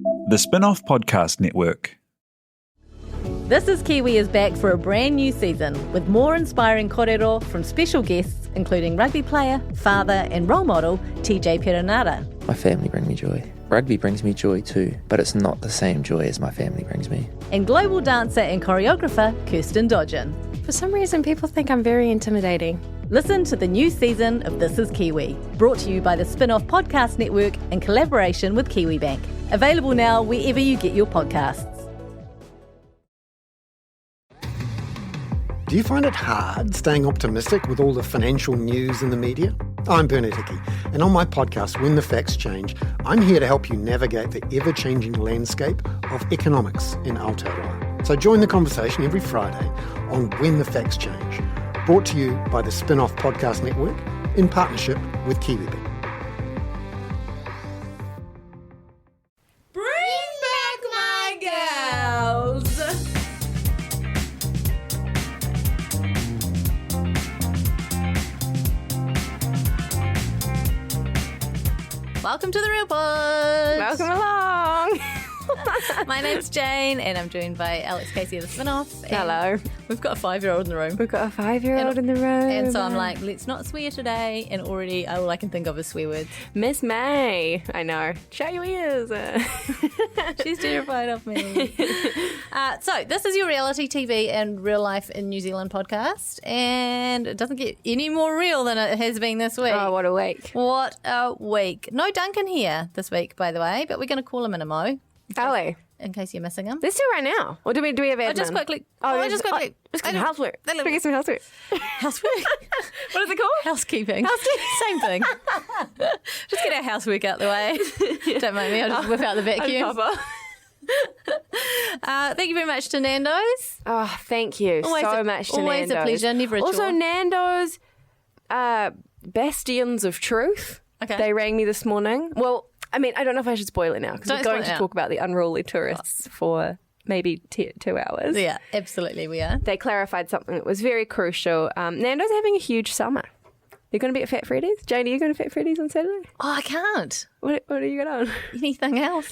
The Spinoff Podcast Network. This is Kiwi is back for a brand new season with more inspiring kōrero from special guests including rugby player, father and role model TJ Perenara. My family bring me joy. Rugby brings me joy too, but it's not the same joy as my family brings me. And global dancer and choreographer Kirsten Dodgen. For some reason, people think I'm very intimidating. Listen to the new season of This is Kiwi, brought to you by the Spinoff Podcast Network in collaboration with KiwiBank. Available now wherever you get your podcasts. Do you find it hard staying optimistic with all the financial news in the media? I'm Bernard Hickey, and on my podcast, When the Facts Change, I'm here to help you navigate the ever-changing landscape of economics in Aotearoa. So join the conversation every Friday on When the Facts Change, brought to you by the Spinoff Podcast Network in partnership with KiwiBank. Bring back my gals! Welcome to the Real Pod. Welcome along. My name's Jane, and I'm joined by Alex Casey of the Spinoff. Hello. We've got a 5-year-old in the room. We've got a 5-year-old in the room. And so I'm like, let's not swear today. And already all I can think of is swear words. Miss May. I know. Shut your ears. She's terrified of me. So this is your reality TV and real life in New Zealand podcast. And it doesn't get any more real than it has been this week. Oh, what a week. What a week. No Duncan here this week, by the way, but we're going to call him in a mo. Are we? In case you're missing him. Let's do it right now. Or do we have admin? Just quickly. Just get some housework. Let's get some housework. Housework? What is it called? Housekeeping. Same thing. Just get our housework out the way. Don't mind me. I'll just whip out the vacuum. Thank you very much to Nando's. Oh, thank you so much to Nando's. Always a pleasure. Never a chore. Also, Nando's bastions of truth. Okay. They rang me this morning. Well, I mean, I don't know if I should spoil it now because we're going to talk about the unruly tourists for maybe 2 hours. Yeah, absolutely we are. They clarified something that was very crucial. Nando's having a huge summer. They're going to be at Fat Freddy's. Jane, are you going to Fat Freddy's on Saturday? Oh, I can't. What are you going on? Anything else?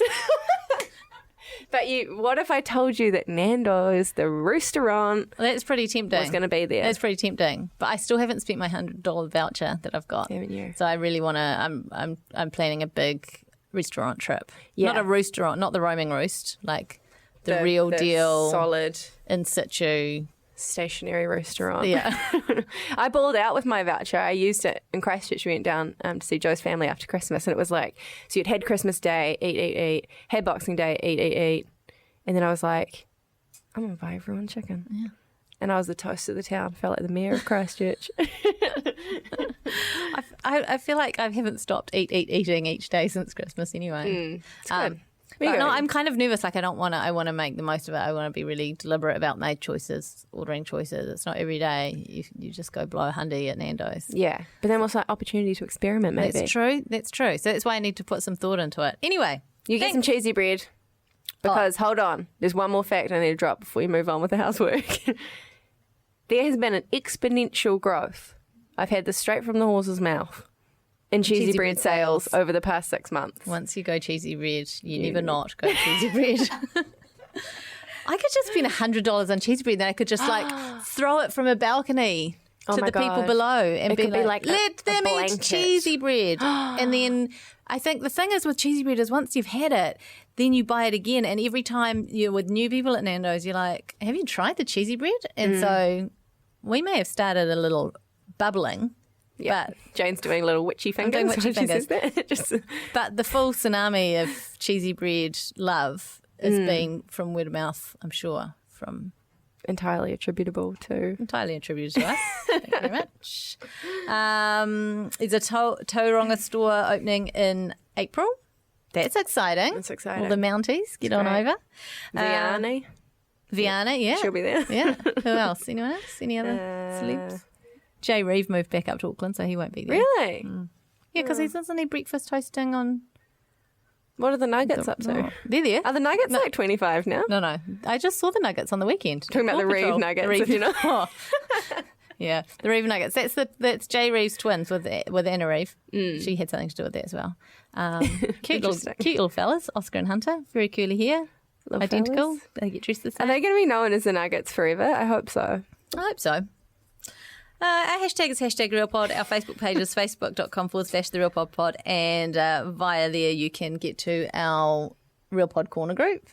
But what if I told you that Nando's, the restaurant, that's pretty tempting. Was going to be there. That's pretty tempting. But I still haven't spent my $100 voucher that I've got. Haven't you? So I really want to. I'm planning a big restaurant trip. Yeah. Not a restaurant, not the roaming roost, like the real deal, solid in situ stationary restaurant. Yeah. I balled out with my voucher. I used it in Christchurch. We went down to see Joe's family after Christmas, and it was like, so you'd had Christmas Day, eat, had Boxing Day, eat, and then I was like, I'm going to buy everyone chicken. Yeah. And I was the toast of the town. Felt like the mayor of Christchurch. I feel like I haven't stopped eating each day since Christmas anyway. It's good. But no, I'm kind of nervous. Like I want to make the most of it. I want to be really deliberate about my choices, ordering choices. It's not every day you just go blow a hundy at Nando's. Yeah, but then also opportunity to experiment maybe. That's true. So that's why I need to put some thought into it. Anyway. You get some cheesy bread because, hold on, there's one more fact I need to drop before you move on with the housework. There has been an exponential growth. I've had this straight from the horse's mouth. In cheesy bread sales over the past 6 months. Once you go cheesy bread, you never not go cheesy bread. I could just spend $100 on cheesy bread, then I could just throw it from a balcony to the people below and it be could like, let them eat cheesy bread. And then I think the thing is with cheesy bread is once you've had it, then you buy it again. And every time you're with new people at Nando's, you're like, have you tried the cheesy bread? And so we may have started a little bubbling. Yeah, but Jane's doing little witchy fingers. I'm doing witchy fingers. Just... But the full tsunami of cheesy bread love has been from word of mouth, I'm sure, from entirely attributable to us. Thank you very much. There's a Tauranga store opening in April. That's exciting. All the Mounties, get on over. Vianney, yeah. She'll be there. Yeah. Who else? Anyone else? Any other celebs? Jay Reeve moved back up to Auckland, so he won't be there. Really? Yeah, because he doesn't need breakfast hosting on. What are the Nuggets up to? They're there. Are the Nuggets like 25 now? No. I just saw the Nuggets on the weekend. Talking about the Reeve Nuggets, you know. Yeah, the Reeve Nuggets. That's Jay Reeve's twins with Anna Reeve. She had something to do with that as well. Cute little fellas, Oscar and Hunter. Very curly hair. Little Identical. fellas. They get dressed the Are same. they going to be known as the Nuggets forever? I hope so. I hope so. Our hashtag is #RealPod. Our Facebook page is facebook.com/TheRealPodPod. And via there you can get to our Real Pod Corner group.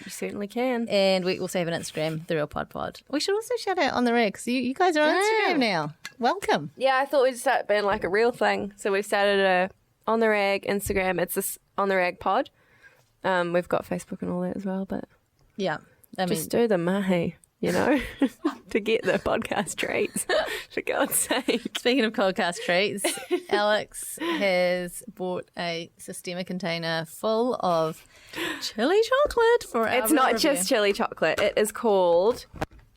You certainly can. And we also have an Instagram, The Real Pod Pod. We should also shout out on the reg because you guys are on Instagram now. Welcome. Yeah, I thought we'd start being like a real thing. So we've started a On The Rag Instagram. It's this On The Rag pod. We've got Facebook and all that as well, but Yeah. I mean, just do the mahi, to get the podcast treats, for God's sake. speaking of podcast treats, Alex has bought a Systema container full of chili chocolate for our It's not review. just chili chocolate. It is called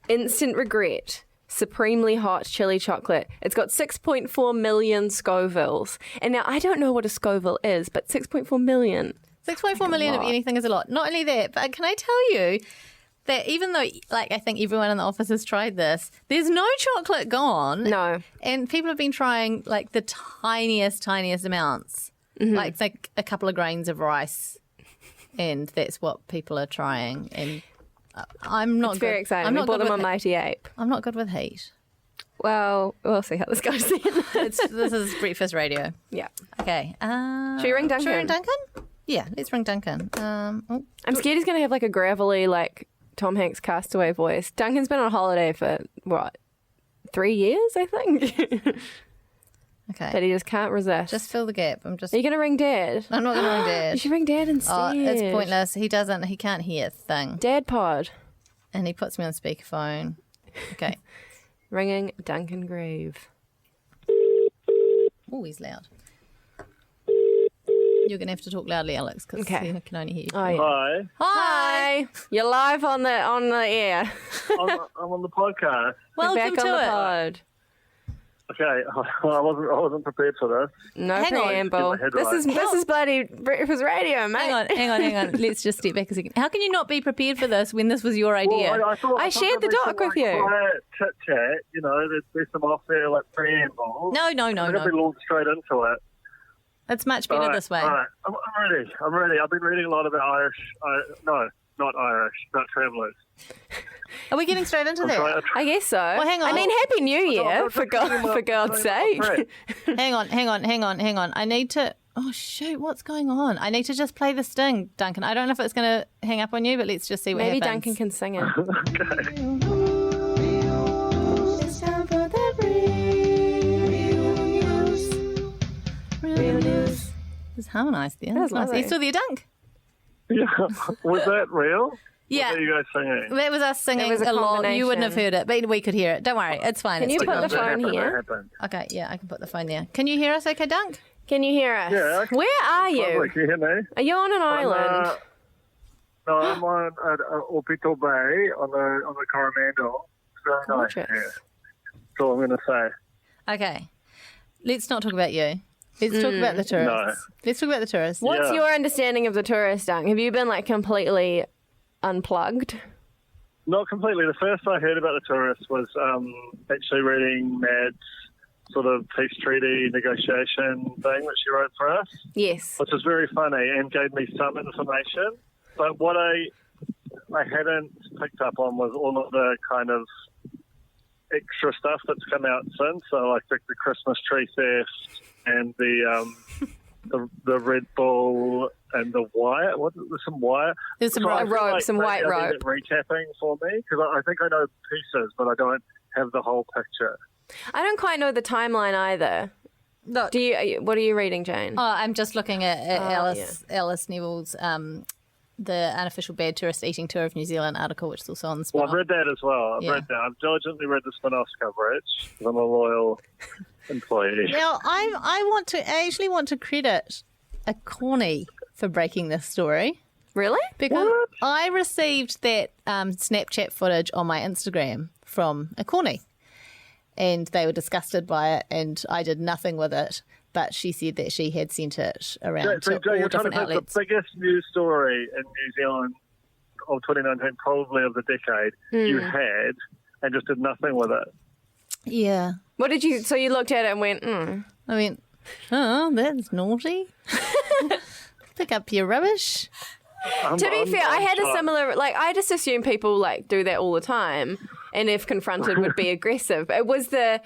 Instant Regret Supremely Hot Chili Chocolate. It's got 6.4 million Scovilles. And now I don't know what a Scoville is, but 6.4 million. 6.4 million of anything is a lot. Not only that, but can I tell you that even though, I think everyone in the office has tried this, there's no chocolate gone. No. And people have been trying, the tiniest amounts. Mm-hmm. Like a couple of grains of rice. And that's what people are trying. And I'm not It's good. very exciting. I'm We not bought good them with on Mighty Ape. I'm not good with heat. Well, we'll see how this goes then. This is breakfast radio. Yeah. Okay. Should we ring Duncan? Should we ring Duncan? Yeah, let's ring Duncan. I'm scared he's going to have a gravelly, Tom Hanks castaway voice. Duncan's been on holiday for, 3 years, I think? Okay. That he just can't resist. Just fill the gap. Are you going to ring Dad? I'm not going to ring You Dad. should ring Dad instead. Oh, it's pointless. He can't hear a thing. Dad pod. And he puts me on speakerphone. Okay. Ringing Duncan Grieve. Oh, he's loud. You're going to have to talk loudly, Alex, because Okay. I can only hear you. Oh, yeah. Hi, Hi. You're live on the air. I'm on the podcast. Welcome Back on to the it. pod. Okay, I wasn't prepared for this. No Hang on. preamble. Get my head This right. is bloody breakfast radio, mate. Hang on. Let's just step back a second. How can you not be prepared for this when this was your idea? Well, I thought I shared the there'd be doc some, with you. Quiet chit chat, there'd be some off there preamble. No. I'm going to be launched straight into it. It's much better this way. All right, I'm ready. I've been reading a lot about not Irish, about travellers. Are we getting straight into that? I guess so. Well, hang on. I mean, Happy New Year, for God's sake. Hang on. I need to... Oh, shoot. What's going on? I need to just play the sting, Duncan. I don't know if it's going to hang up on you, but let's just see what Maybe happens. Duncan can sing it. It's time for the real news. It's harmonised there. That's That's nice. lovely. Are you still there, Dunk? Yeah, was that real? Yeah. What are you guys singing? That was us singing It was a along. You wouldn't have combination. heard it, but we could hear it. Don't worry. It's fine. Can It's you put the technology. phone here? That happened. Okay, yeah, I can put the phone there. Can you hear us okay, Dunk? Can you hear us? Yeah, I can- Where are you? Lovely, can you hear me? Are you on an island? No, I'm on Opito Bay on the Coromandel. It's very nice. Gorgeous. Yeah. That's all I'm going to say. Okay. Let's not talk about you. Let's talk about the tourists. Let's talk about the tourists. What's Yeah. your understanding of the tourist, Dunk? Have you been completely unplugged? Not completely. The first I heard about the tourists was actually reading Mad's sort of peace treaty negotiation thing that she wrote for us, Yes. which was very funny and gave me some information. But what I hadn't picked up on was all of the kind of extra stuff that's come out since. So like the Christmas tree theft and the Red Bull and the wire. There's some wire. There's some So I rope. feel Rope, some maybe white I need rope. it recapping for me because I think I know pieces, but I don't have the whole picture. I don't quite know the timeline either. Look. What are you reading, Jane? Oh, I'm just looking at Oh, Alice Neville's the unofficial bad tourist eating tour of New Zealand article, which is also on the Well, Spinoff. I've read that as well. I've Yeah. read that. I've diligently read the Spinoff coverage because I'm a loyal employee. Now, I actually want to credit a cornie for breaking this story Really? because What? I received that Snapchat footage on my Instagram from a cornie, and they were disgusted by it, and I did nothing with it. But she said that she had sent it around So, to Joe, all you're trying different to outlets. the biggest news story in New Zealand of 2019, probably of the decade, you had, and just did nothing with it. Yeah, What did you? So you looked at it and went, I mean, Oh, that's naughty. Pick up your rubbish. To be fair, I had a similar, like, I just assume people, like, do that all the time and if confronted would be aggressive. It was the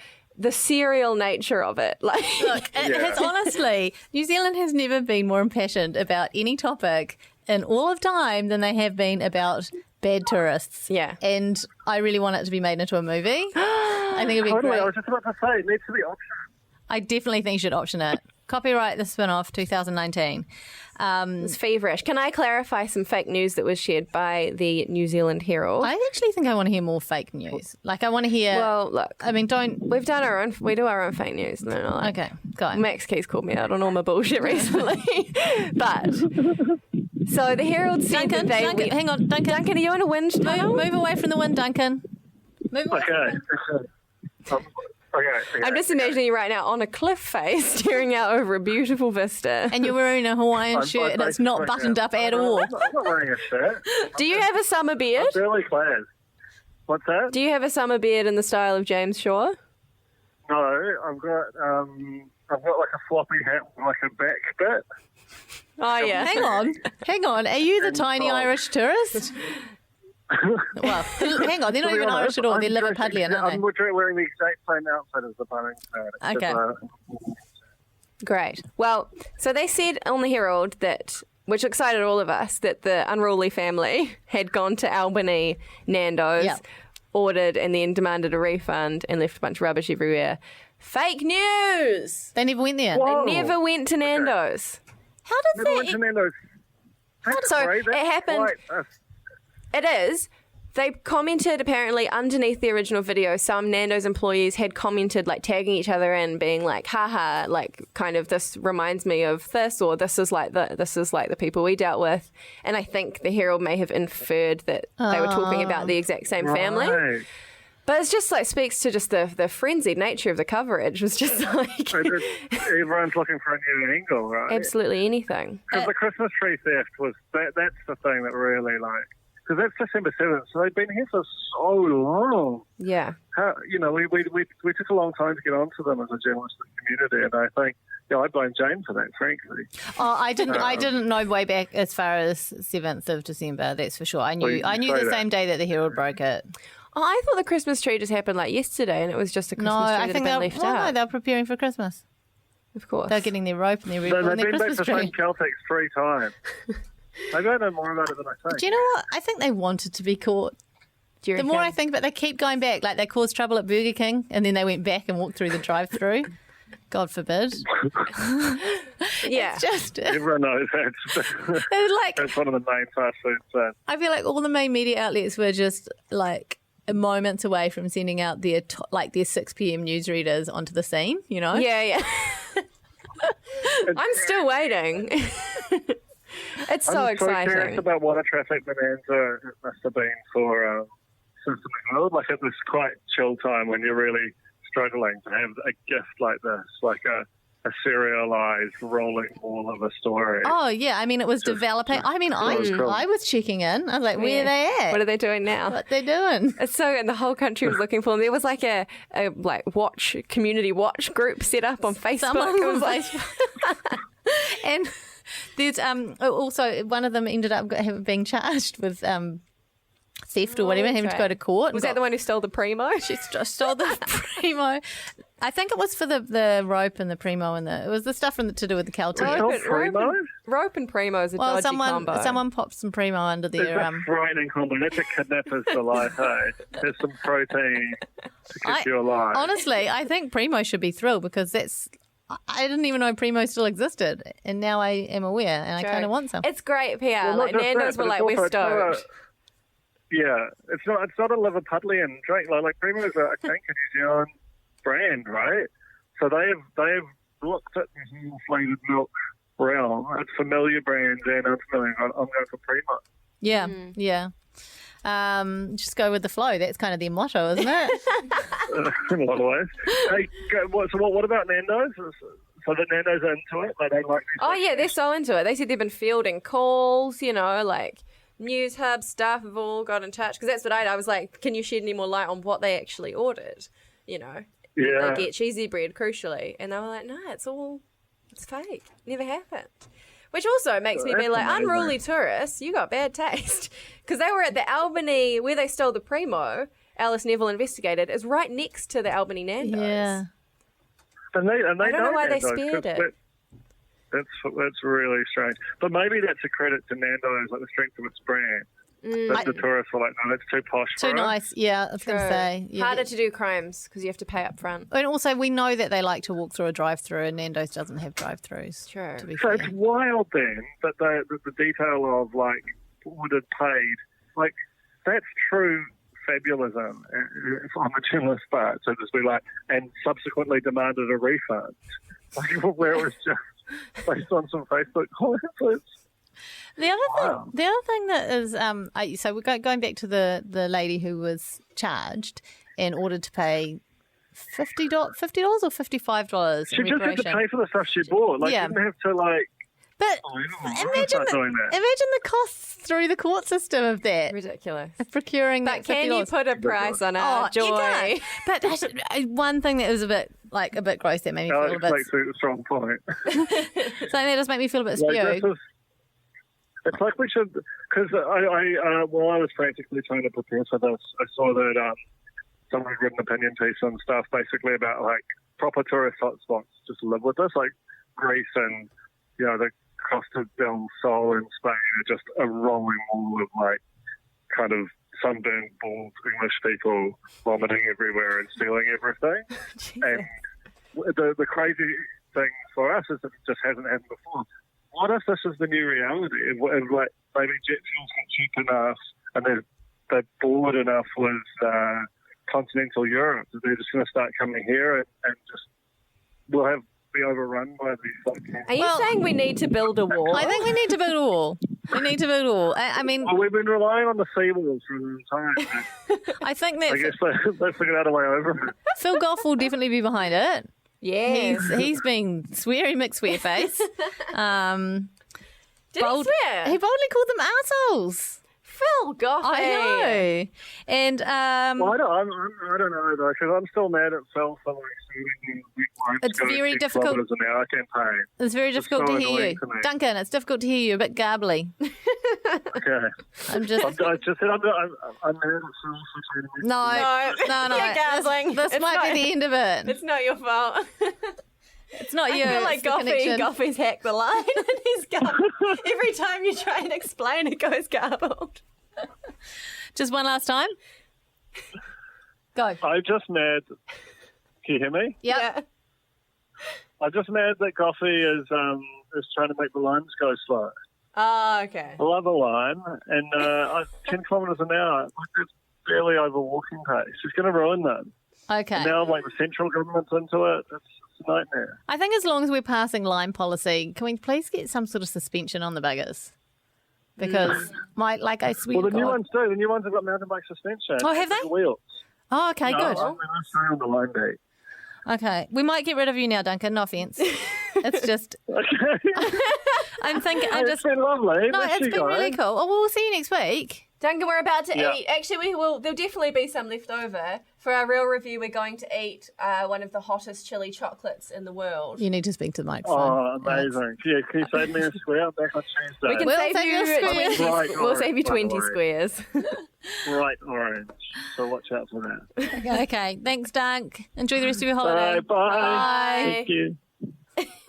serial nature of it. Like, Look, it has honestly, New Zealand has never been more impassioned about any topic in all of time than they have been about bad tourists. Yeah. And I really want it to be made into a movie. I think it'd be Totally, great. I was just about to say, it needs to be optional. I definitely think you should option it. Copyright the spin-off 2019. it's feverish. Can I clarify some fake news that was shared by the New Zealand Herald? I actually think I want to hear more fake news. Like, I want to hear... Well, look. I mean, don't... We do our own fake news. No, like, Okay, go. Max Keys called me out on all my bullshit recently. But, so the Herald said Duncan, that they... Duncan, hang on, Duncan. Duncan, are you in a wind tunnel? Move away from the wind, Duncan. Move away. Okay. I'm just imagining you right now on a cliff face staring out over a beautiful vista. And you're wearing a Hawaiian shirt and it's not buttoned up at all. I'm not wearing a shirt. Do you have a summer beard? I'm barely clad. What's that? Do you have a summer beard in the style of James Shaw? No, I've got like a floppy hat with like a back bit. Oh, yeah. Hang on. Are you the tiny Irish tourist? Well, hang on. They're not even Irish at all. They're Liverpudlian, aren't I'm wearing the exact same outfit as the Bunnings fan. Okay. Great. Well, so they said on the Herald that, which excited all of us, that the unruly family had gone to Albany Nando's, Yep. ordered and then demanded a refund and left a bunch of rubbish everywhere. Fake news! they? They never went there. Whoa. They never went to Nando's. How did Never went they? to Nando's. That's So great. That's it happened- quite It is. They commented apparently underneath the original video, some Nando's employees had commented, like tagging each other in, being like, haha, like kind of this reminds me of this, or this is like the people we dealt with. And I think the Herald may have inferred that they were talking about the exact same family. Right. But it's just like speaks to just the frenzied nature of the coverage. It was just like Everyone's looking for a new angle, right? absolutely anything. Because the Christmas tree theft was that's the thing that really because that's December 7th, so they've been here for so long. Yeah. How, we took a long time to get onto them as a journalistic community, and I think I blame Jane for that, frankly. Oh, I didn't know way back as far as 7th of December. That's for sure. I knew the same day that the Herald broke it. Oh, I thought the Christmas tree just happened like yesterday, and it was just a Christmas tree that had been left out. No, they're preparing for Christmas. Of course. They're getting their rope and their They've their been back Christmas to tree. St. Celtics 3 times. Maybe I know more about it than I think. Do you know what? I think they wanted to be caught. Do you The more reckon? I think, but they keep going back. Like they caused trouble at Burger King, and then they went back and walked through the drive-through. God forbid. Yeah. It's just Everyone knows that's one of the main fast food sins. I feel like all the main media outlets were just like moments away from sending out their 6 p.m. newsreaders onto the scene. You know? Yeah. I'm still waiting. It's so I'm exciting. curious about what a traffic bonanza it must have been for System World. Like at this quite chill time when you're really struggling to have a gift like this, like a serialized rolling ball of a story. Oh yeah. I mean, it was developing. I mean, I was checking in. I was like, where are they at? What are they doing now? What they're doing? It's so, and the whole country was looking for them. There was like a community watch group set up on Facebook. Someone It was on like, Facebook. And there's also one of them ended up being charged with theft or whatever, having to go to court. Was that the one who stole the Primo? She stole the Primo. I think it was for the rope and the Primo and it was the stuff to do with the Celtic. Rope and Primo is a dodgy combo. Someone popped some Primo under It's their a frightening combo. That's a kidnapper's delight, hey? There's some protein to keep you alive. Honestly, I think Primo should be thrilled because I didn't even know Primo still existed, and now I am aware, and I kind of want some. It's great PR. Well, like Nando's were like, we're stoked. Yeah, it's not a Liverpudlian drink. Like Primo is a New Zealand brand, right? So they've looked at the whole flavoured milk realm. It's familiar brands and unfamiliar. I'm going for Primo. Yeah, yeah. Just go with the flow. That's kind of their motto, isn't it? In a lot of ways. Hey, what about Nando's? So the Nando's are into it? They don't like these. Oh yeah, they're so into it. They said they've been fielding calls. Like News Hub staff have all got in touch because that's what I was like. Can you shed any more light on what they actually ordered? Yeah. They get cheesy bread, crucially, and they were like, no, it's all It's fake. Never happened. Which also makes me be like, unruly tourists, you got bad taste. Because they were at the Albany, where they stole the Primo, Alice Neville investigated, is right next to the Albany Nando's. Yeah. And they I don't know why they Nando's, spared 'cause it. That's really strange. But maybe that's a credit to Nando's, like the strength of its brand. That the tourists were like, no, that's too posh for Too us. nice. Yeah, I was going to say. Yeah. Harder to do crimes because you have to pay up front. And also, we know that they like to walk through a drive-through, and Nando's doesn't have drive-throughs. True. To be So fair. it's wild then that the detail of like would have paid, like that's true fabulism on the journalist part. So just be like, and subsequently demanded a refund, like where it was just based on some Facebook comments. The other thing that is, so we're going back to the lady who was charged and ordered to pay $50 or $55. She just had to pay for the stuff she bought. Like, Yeah. didn't have to like. But Imagine imagine the costs through the court system of that. Ridiculous. Procuring But that can you $50. put a price on our joy? You can't. But one thing that was a bit gross that made me feel a Alex bit. makes a strong point. Something that does make me feel a bit Like, spewed. it's like we should, because while I was frantically trying to prepare for this, I saw that someone had written an opinion piece and stuff basically about like proper tourist hotspots just live with us, like Greece and the Costa del Sol in Spain are just a rolling wall of like kind of sunburned, bald English people vomiting everywhere and stealing everything. And the crazy thing for us is that it just hasn't happened before. What if this is the new reality? And like maybe jet fuel's not cheap enough, and they're bored enough with continental Europe that they're just going to start coming here and just we'll be overrun by these. Are you saying we need to build a wall? I think we need to build a wall. We need to build a wall. I mean, well, we've been relying on the seawalls for a long time. I think that I guess they figured out a way over it. Phil Goff will definitely be behind it. Yes. He's been sweary McSwearface. Did he swear? He boldly called them assholes. Phil Goff. I know. And Well, I don't know though, because I'm still mad at Phil for like shooting big lines. It's very difficult. An hour campaign. It's very difficult so to hear annoying you. to me. Duncan, it's difficult to hear you, a bit garbly. Okay. I'm just... I just said I'm mad at Phil for trying to. No. You're garbling. This It's might not- be the end of it. It's not your fault. It's not you. I feel like it's the connection. Goffy's hacked the line and he's garbled. Every time you try and explain, it goes garbled. Just one last time. Go. I'm just mad. Can you hear me? Yep. Yeah. I'm just mad that Goffy is trying to make the lines go slow. Oh, okay. I love a line, and 10 kilometres an hour, like that's barely over walking pace. It's going to ruin them. Okay. Now, like the central government's into it, it's a nightmare. I think as long as we're passing line policy, can we please get some sort of suspension on the buggers? Because I swear Well, the to new God. ones do. The new ones have got mountain bike suspension. Oh, have they? Wheels. Oh, okay, good. I'm stay on the line beat. Okay. We might get rid of you now, Duncan. No offence. It's just, Okay. I'm thinking, It's been lovely. no, Miss it's you been really guys. cool. Oh, well, we'll see you next week. Duncan, we're about to Yeah. eat. Actually, there'll definitely be some left over. For our real review, we're going to eat one of the hottest chili chocolates in the world. You need to speak to the microphone. Oh, amazing. Yeah, can you save me a square? I'm back on Tuesday. We can We'll save save you you a square. 20, Right, we'll save you 20 right. squares. Bright orange. So watch out for that. Okay. Thanks, Dunk. Enjoy the rest of your holiday. Bye. Thank you.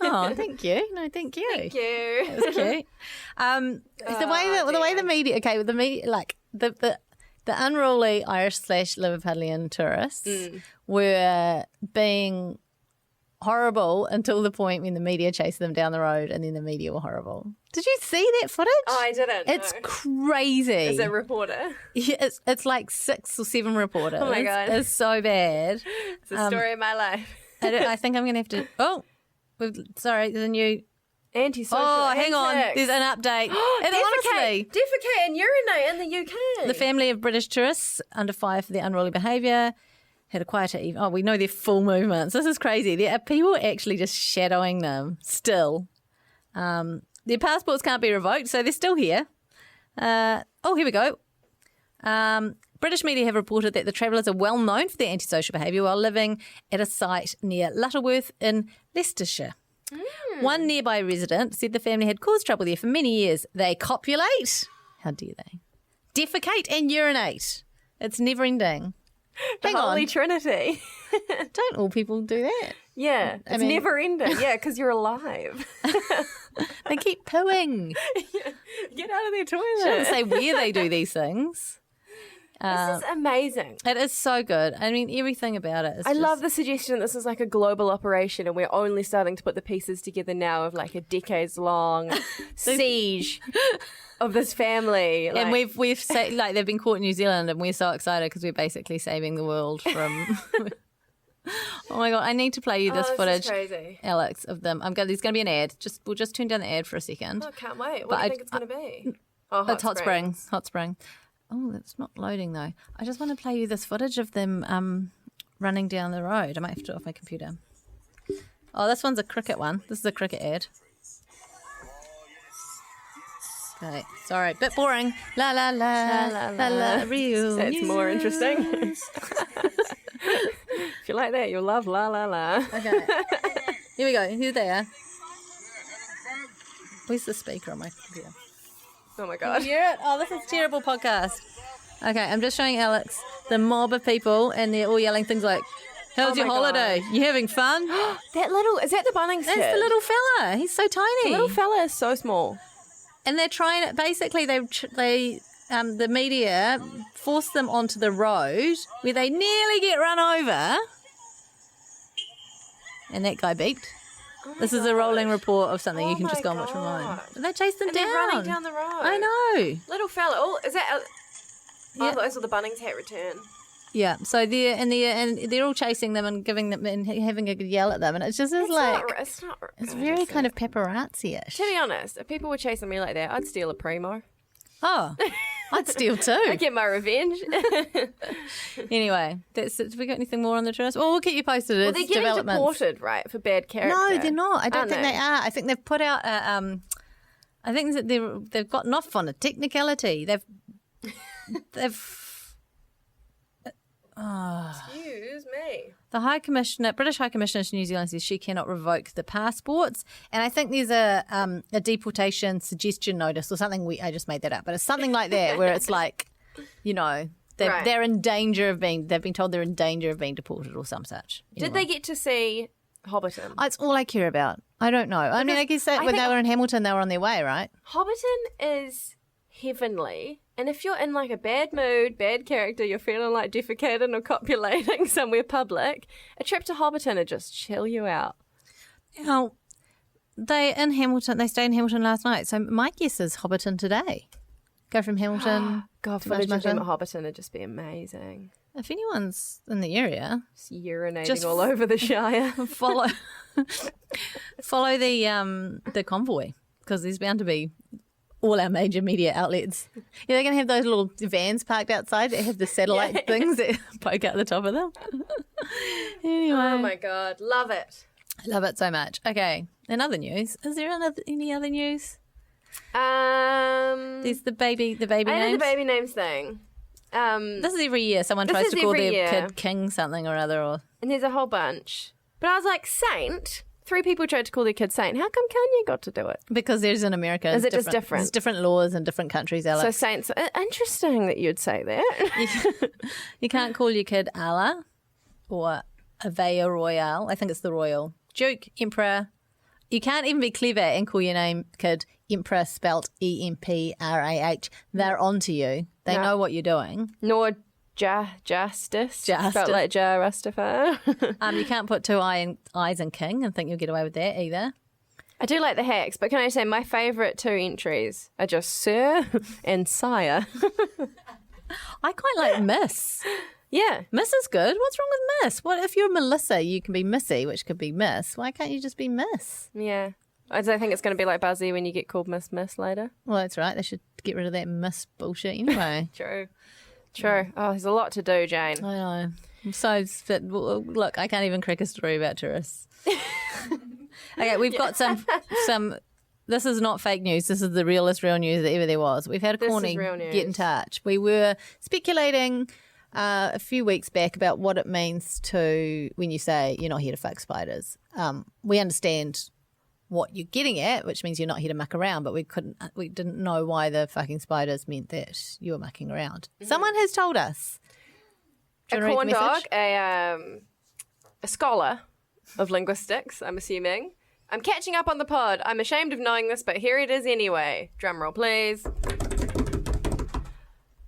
Oh, thank you. No, thank you. Thank you. It was cute. The way the media, okay, with the media, like the unruly Irish / Liverpudlian tourists were being horrible until the point when the media chased them down the road, and then the media were horrible. Did you see that footage? Oh, I didn't. It's no. crazy. Is it a reporter? Yeah, it's like 6 or 7 reporters. Oh my God. It's so bad. It's the story of my life. I think I'm going to have to. Oh, sorry, there's a new. Antisocial. Oh, hang on. antics. There's an update. And honestly, Defecate and urinate in the UK. the family of British tourists under fire for their unruly behaviour had a quieter evening. Oh, we know their full movements. This is crazy. There are people actually just shadowing them still. Their passports can't be revoked, so they're still here. Here we go. British media have reported that the travellers are well known for their antisocial behaviour while living at a site near Lutterworth in Leicestershire. One nearby resident said the family had caused trouble there for many years. They copulate. How dare they? Defecate and urinate. It's never ending. Hang Holy on. Trinity. Don't all people do that? Yeah, it's never ending. Yeah, because you're alive. They keep pooing. Get out of their I toilet. shouldn't say where they do these things. This is amazing. It is so good. I mean, everything about it is I love the suggestion that this is like a global operation and we're only starting to put the pieces together now of like a decades-long siege of this family. And we've like they've been caught in New Zealand, and we're so excited because we're basically saving the world from. Oh my god! I need to play you this footage, crazy. Alex, of them. There's going to be an ad. We'll just turn down the ad for a second. Oh, I can't wait. What But do you think it's going to be? Oh, It's Hot Springs. Hot Spring. Oh, that's not loading though. I just want to play you this footage of them running down the road. I might have to do it off my computer. Oh, this one's a cricket one. This is a cricket ad. Okay, sorry, bit boring. La la la la la. Real. It's more interesting. If you like that, you'll love La La La. Okay. Here we go. Here they are. Where's the speaker on my computer? Oh my Can you god. hear it? Oh, this is a terrible podcast. Okay, I'm just showing Alex the mob of people, and they're all yelling things like, "How's Oh your my holiday? You having fun?" That little, is that the Bunnings That's kid? the little fella. He's so tiny. The little fella is so small. And they're trying to, basically, the media force them onto the road where they nearly get run over. And that guy beeped. This is a rolling report of something you can just go and watch online. But they chased them And down. they're running down the road. I know. Little fella. Oh, is that? Yeah. I thought I saw the Bunnings hat return. Yeah. So they're all chasing them and giving them and having a good yell at them, and it's just It's like not. it's very kind of paparazzi-ish. To be honest, if people were chasing me like that, I'd steal a Primo. Oh, I'd steal too. I'd get my revenge. Anyway, that's it. Have we got anything more on the tourist? Well, we'll keep you posted. Well, It's they're getting developments. deported, right, for bad character. No, they're not. I don't Aren't think they? they are. I think they've put out I think that they've gotten off on a technicality. They've Excuse me. the British High Commissioner to New Zealand says she cannot revoke the passports, and I think there's a deportation suggestion notice or something. I just made that up, but it's something like that where it's like, Right. they're in danger of being. They've been told they're in danger of being deported or some such. Did they get to see Hobbiton? It's all I care about. I don't know. I mean, I guess I when think- they were in Hamilton, they were on their way, right? Hobbiton is heavenly, and if you're in like a bad mood, bad character, you're feeling like defecating or copulating somewhere public, a trip to Hobbiton would just chill you out. Now, they stayed in Hamilton last night. So my guess is Hobbiton today. Go from Hamilton. God, to footage of them at Washington. Hobbiton would just be amazing. If anyone's in the area, Just urinating Just all over the Shire. follow the convoy, because there's bound to be all our major media outlets. Yeah, they're going to have those little vans parked outside that have the satellite things that poke out the top of them. Anyway, Oh my God, love it. I love it so much. Okay, in other news, is there any other news? There's the baby I know names. the baby names thing. This is every year. Someone This tries is to call every their year. kid King something or other. Or And there's a whole bunch. But I was like, Saint? 3 people tried to call their kid Saint. How come Kanye got to do it? because there's in America. Is it's it just different? There's different laws in different countries, So Alex. Saint's interesting that you'd say that. You can't call your kid Allah or Avea Royale. I think it's the Royal. Duke, Emperor. You can't even be clever and call your name kid Emperor spelt EMPRAH. They're onto you. They No. know what you're doing. Nor Justice. Justice. Spelled like Ja Rastafari. You can't put 2 I's in King and think you'll get away with that either. I do like the hacks, but can I say my favourite 2 entries are just Sir and Sire. I quite like Miss. Yeah. Miss is good. What's wrong with Miss? What if you're Melissa? You can be Missy, which could be Miss. Why can't you just be Miss? Yeah. I don't think it's going to be like Buzzy when you get called Miss later. Well, that's right. They should get rid of that Miss bullshit anyway. True. Oh, there's a lot to do, Jane. I know. I'm so fit. Look, I can't even crack a story about tourists. Okay, we've got some. This is not fake news. This is the realest real news that ever there was. We've had a This is cornie real news. get in touch. We were speculating a few weeks back about what it means to when you say you're not here to fuck spiders. We understand what you're getting at, which means you're not here to muck around, but we didn't know why the fucking spiders meant that you were mucking around. Someone has told us. A corn dog, a scholar of linguistics, I'm assuming. I'm catching up on the pod. I'm ashamed of knowing this, but here it is anyway. Drum roll, please.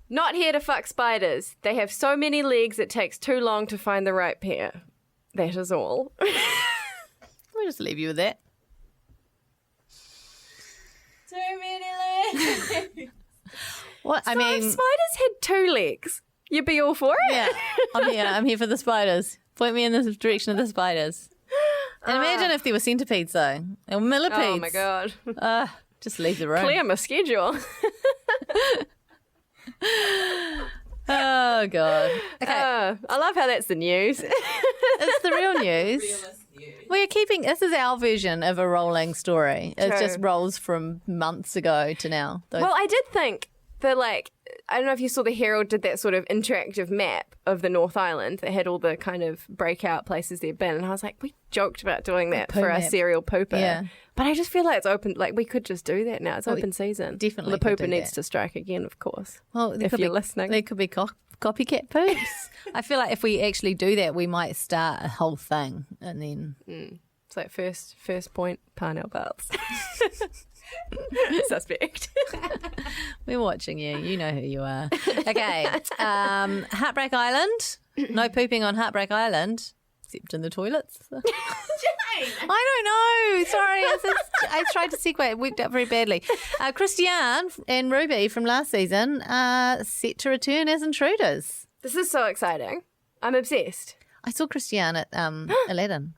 Not here to fuck spiders. They have so many legs it takes too long to find the right pair. That is all. We'll just leave you with that. Too many legs. What? So if spiders had 2 legs, you'd be all for it? Yeah, I'm here for the spiders. Point me in the direction of the spiders. And imagine if there were centipedes, though. Or millipedes. Oh, my God. Just leave the room. Clear my schedule. Oh, God. Okay. I love how that's the news. It's the real news. We're keeping, this is our version of a rolling story. It True. just rolls from months ago to now. Well, I did think that, like, I don't know if you saw the Herald did that sort of interactive map of the North Island that had all the kind of breakout places they've been. And I was like, we joked about doing that poo for our map. serial pooper. Yeah. But I just feel like it's open, like we could just do that now. It's open season. definitely The could pooper do needs that. to strike again, of course. well, there if could you're be, listening. There could be copycat poops. I feel like if we actually do that, we might start a whole thing and then... It's like first point, Parnell Belts. Suspect. We're watching you. You know who you are. Okay. Heartbreak Island. No pooping on Heartbreak Island, except in the toilets. I don't know. Sorry. I tried to segue. It worked out very badly. Christiane and Ruby from last season are set to return as intruders. This is so exciting. I'm obsessed. I saw Christiane at Aladdin.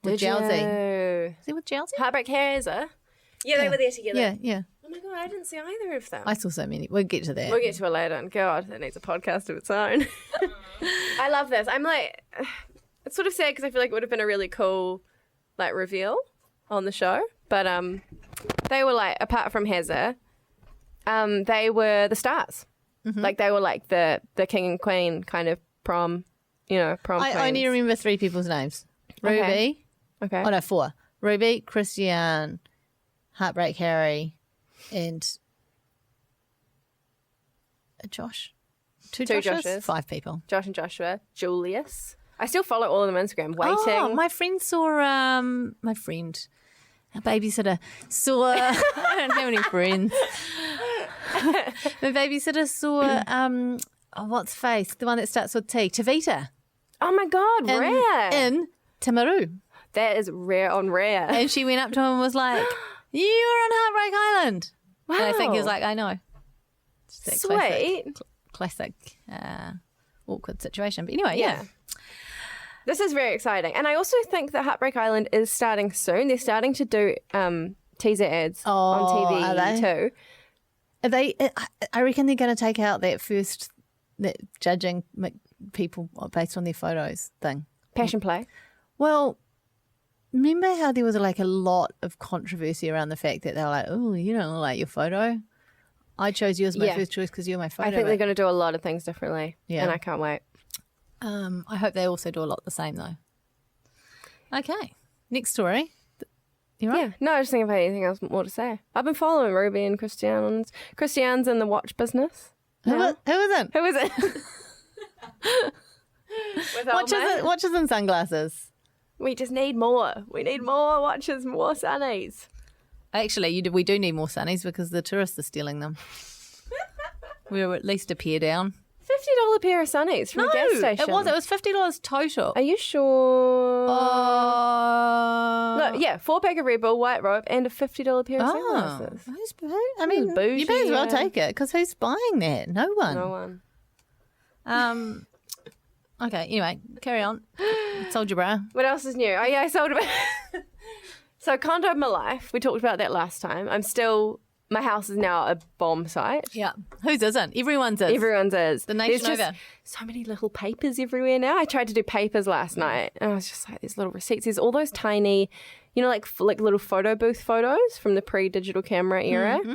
With Did Jowsey. you? Is it with Jowsey? Heartbreak Hairs, Yeah, they were there together. Yeah, yeah. Oh my God, I didn't see either of them. I saw so many. We'll get to that. We'll get to Aladdin. God, that needs a podcast of its own. I love this. I'm like, it's sort of sad because I feel like it would have been a really cool, like, reveal on the show. But they were like, apart from Hazza, they were the stars. Mm-hmm. Like they were like the king and queen kind of prom I queens. only remember 3 people's names. Okay. Ruby. Okay. Oh, no, 4. Ruby, Christiane, Heartbreak Harry, and Josh. 2 Two Joshes? Joshes. 5 people. Josh and Joshua, Julius. I still follow all of them on Instagram. Waiting. Oh, my friend saw, my friend, a babysitter saw, I don't have any friends. My babysitter saw, what's face? The one that starts with T, Tavita. Oh my God, rare. In Timaru. That is rare on rare. And she went up to him and was like, "You're on Heartbreak Island." Wow. And I think he was like, "I know." Just that Sweet. classic awkward situation. But anyway, yeah. This is very exciting. And I also think that Heartbreak Island is starting soon. They're starting to do teaser ads on TV are they? too. Are they? I reckon they're going to take out that judging people based on their photos thing. Passion play. Well, remember how there was like a lot of controversy around the fact that they were like, "Oh, you don't like your photo. I chose you as my first choice because you're my photo." I think they're going to do a lot of things differently. Yeah. And I can't wait. I hope they also do a lot the same though. Okay, next story. You right? Yeah. No, I just think if I had anything else more to say. I've been following Ruby and Christiane. Christiane's in the watch business. Who is it? Who is it? With old mate. Watches and sunglasses. We just need more. We need more watches, more sunnies. Actually, we do need more sunnies because the tourists are stealing them. We're at least a pair down. $50 pair of sunnies from a gas station. It was $50 total. Are you sure? Oh. No, yeah, 4-pack of Red Bull, white rope, and a $50 pair of sunglasses. I mean, Bougie, you may as well yeah. take it because who's buying that? No one. No one. Okay, anyway, carry on. Sold your bra. What else is new? Oh, yeah, I sold a bit. So, condo of my life. We talked about that last time. My house is now a bomb site. Yeah. Whose isn't? Everyone's is. Everyone's is. The nation There's just over. so many little papers everywhere now. I tried to do papers last night and I was just like, there's little receipts. There's all those tiny, like little photo booth photos from the pre-digital camera era. Mm-hmm.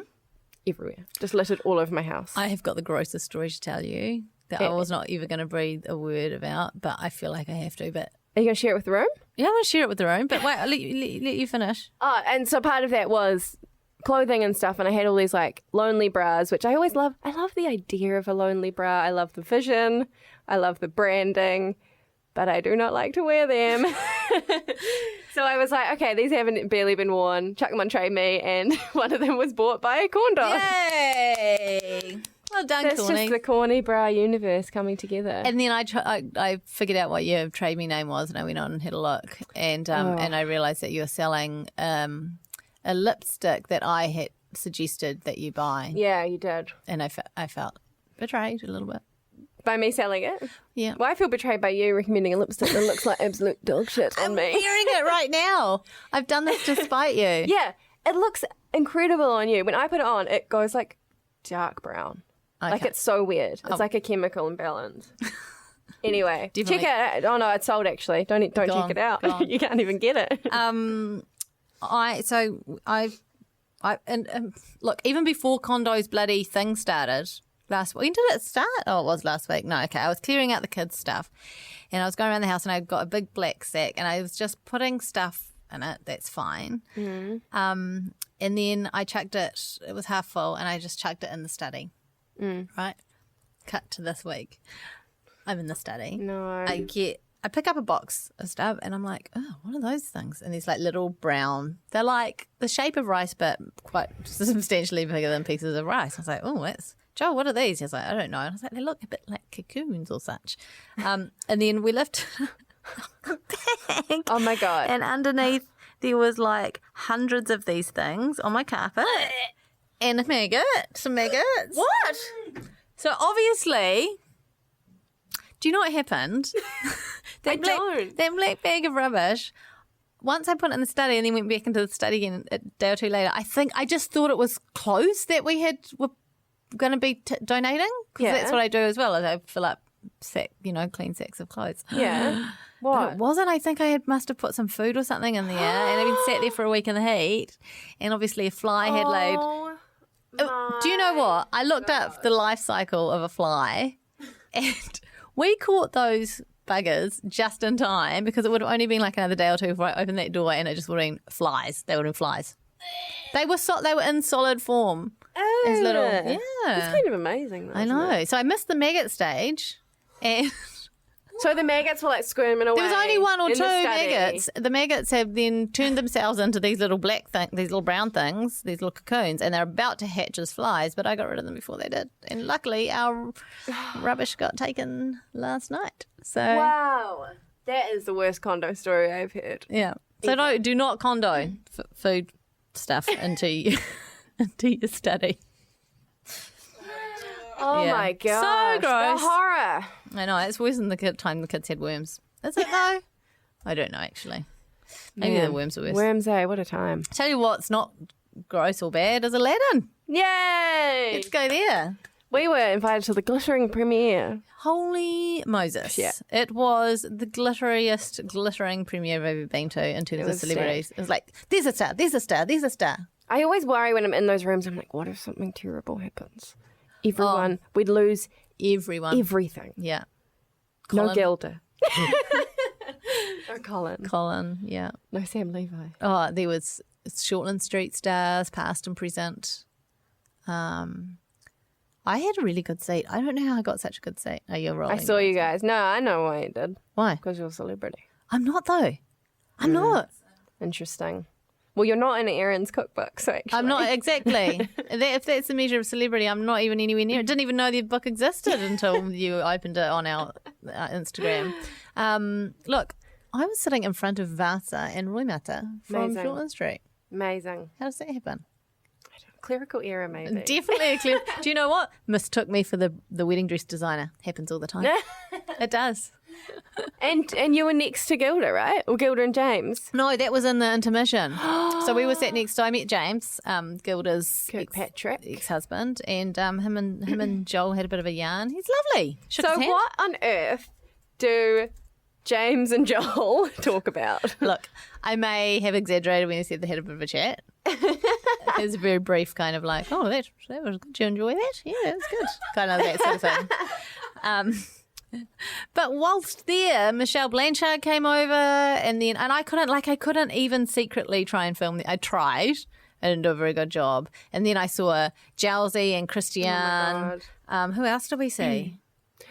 Everywhere. Just littered all over my house. I have got the grossest story to tell you that I was not even going to breathe a word about, but I feel like I have to. But Are you going to share it with the room? Yeah, I'm going to share it with the room, but wait, I'll let you finish. Oh, and so part of that was clothing and stuff, and I had all these like lonely bras, which I always love. I love the idea of a lonely bra. I love the vision. I love the branding, but I do not like to wear them. So I was like, okay, these haven't barely been worn. Chuck them on TradeMe, and one of them was bought by a corn dog. Yay! Well done, That's Cornie. just the corny bra universe coming together. And then I figured out what your TradeMe name was, and I went on and had a look, and I realised that you were selling a lipstick that I had suggested that you buy. Yeah, you did. And I felt betrayed a little bit. By me selling it? Yeah. Well, I feel betrayed by you recommending a lipstick that looks like absolute dog shit on me. I'm wearing it right now. I've done this to spite you. Yeah, it looks incredible on you. When I put it on, it goes like dark brown. Okay. Like it's so weird. It's like a chemical imbalance. Anyway, check it out. Oh no, it's sold actually. Don't check it out. You can't even get it. Look, even before Condo's bloody thing started last week. When did it start? Oh, it was last week. No, okay. I was clearing out the kids' stuff, and I was going around the house, and I got a big black sack, and I was just putting stuff in it. That's fine. Mm-hmm. And then I chucked it. It was half full, and I just chucked it in the study. Right. Cut to this week. I'm in the study. No. I pick up a box of stuff and I'm like, oh, what are those things? And these like little brown, they're like the shape of rice, but quite substantially bigger than pieces of rice. I was like, oh, Joe, what are these? He was like, I don't know. And I was like, they look a bit like cocoons or such. And then we lifted the bag. Oh my God. And underneath there was like hundreds of these things on my carpet. And maggots. What? So obviously, do you know what happened? That black bag of rubbish, once I put it in the study and then went back into the study again a day or two later, I just thought it was clothes that were going to be donating. Because that's what I do as well, is I fill up clean sacks of clothes. Yeah. What? But it wasn't. I think I must have put some food or something in there and I've been sat there for a week in the heat and obviously a fly had laid... Do you know what? I looked up the life cycle of a fly and we caught those buggers just in time because it would have only been like another day or two before I opened that door and it just would have been flies. They would have been flies. They were in solid form. As little, yeah. It's kind of amazing, though, I know. So I missed the maggot stage and... So the maggots were like squirming away. There was only one or two study. maggots. The maggots have then turned themselves into these little these little brown things, these little cocoons, and they're about to hatch as flies, but I got rid of them before they did. And luckily our rubbish got taken last night. So wow. That is the worst condo story I've heard. yeah. So do not condo food stuff into your study. Oh Yeah. my gosh. So gross. The horror. I know, it's worse than the time the kids had worms. Is it though? I don't know actually. Maybe the worms are worse. Worms, what a time. Tell you what's not gross or bad is Aladdin. Yay! Let's go there. We were invited to the glittering premiere. Holy Moses. Yeah. It was the glittering premiere I've ever been to in terms of celebrities. It was like, there's a star, there's a star, there's a star. I always worry when I'm in those rooms, I'm like, what if something terrible happens? Everyone, we'd lose everything. Yeah. No Gilda. Or Colin. Colin, yeah. No Sam Levi. Oh, there was Shortland Street stars, past and present. I had a really good seat. I don't know how I got such a good seat. Oh, you're rolling. I saw you guys. No, I know why you did. Why? Because you're a celebrity. I'm not though. I'm not. Interesting. Well, you're not in Erin's cookbook, so actually. I'm not, exactly. If that's the measure of celebrity, I'm not even anywhere near it. Didn't even know the book existed until you opened it on our Instagram. Look, I was sitting in front of Vasa and Roimata from Amazing. Shortland Street. Amazing. How does that happen? Clerical error, maybe. Definitely a clear. Do you know what? Mistook me for the wedding dress designer. Happens all the time. It does. And you were next to Gilda, right? Or Gilda and James? No, that was in the intermission. So we were sat next to. I met James, Gilda's Kirkpatrick. ex-husband, and him and Joel had a bit of a yarn. He's lovely. Shook So his hand. what on earth do James and Joel talk about? Look, I may have exaggerated when you said they had a bit of a chat. It was a very brief kind of like, oh, that was good. Did you enjoy that? Yeah, it was good. Kind of that sort of thing. But whilst there, Michelle Blanchard came over, and I couldn't even secretly try and film. I tried. I didn't do a very good job. And then I saw Jowsy and Christian. Oh my God. Who else did we see?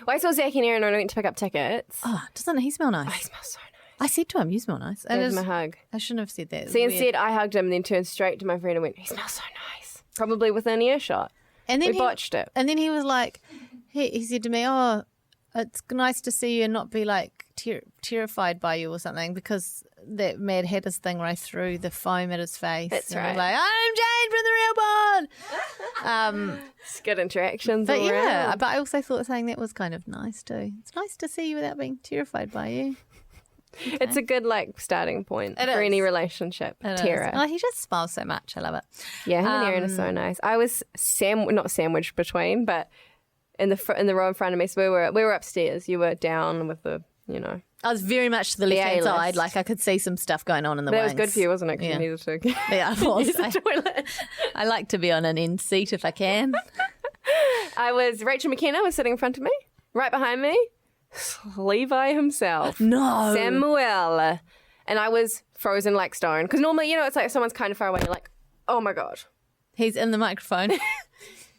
Well, I saw Zach and Aaron when I went to pick up tickets. Oh, doesn't he smell nice? Oh, he smells so nice. I said to him, "You smell nice." Gave him a hug. I shouldn't have said that. See, instead I hugged him and then turned straight to my friend and went, "He smells so nice." Probably within earshot. And then we botched it. And then he was like, he said to me, "Oh, it's nice to see you and not be like terrified by you or something," because that Mad Hatter's thing where I threw the foam at his face. That's and right. He was like, "I'm Jane from the real pod." It's good interactions But all yeah, around. but I also thought saying that was kind of nice too. It's nice to see you without being terrified by you. It's a good starting point It for is. any relationship. It is. Tara. Oh, he just smiles so much. I love it. Yeah, him and Aaron are so nice. I was not sandwiched between, but in the row in front of me. So we were upstairs. You were down with the, I was very much to the left-hand A-list. side. Like I could see some stuff going on in the That wings. was good for you, wasn't it? 'Cause Yeah. you needed to Yeah, it was. use the toilet. I like to be on an end seat if I can. Rachel McKenna was sitting in front of me, right behind me. Levi himself. No. Samuel. And I was frozen like stone. Because normally, it's like if someone's kind of far away, you're like, oh my God. He's in the microphone.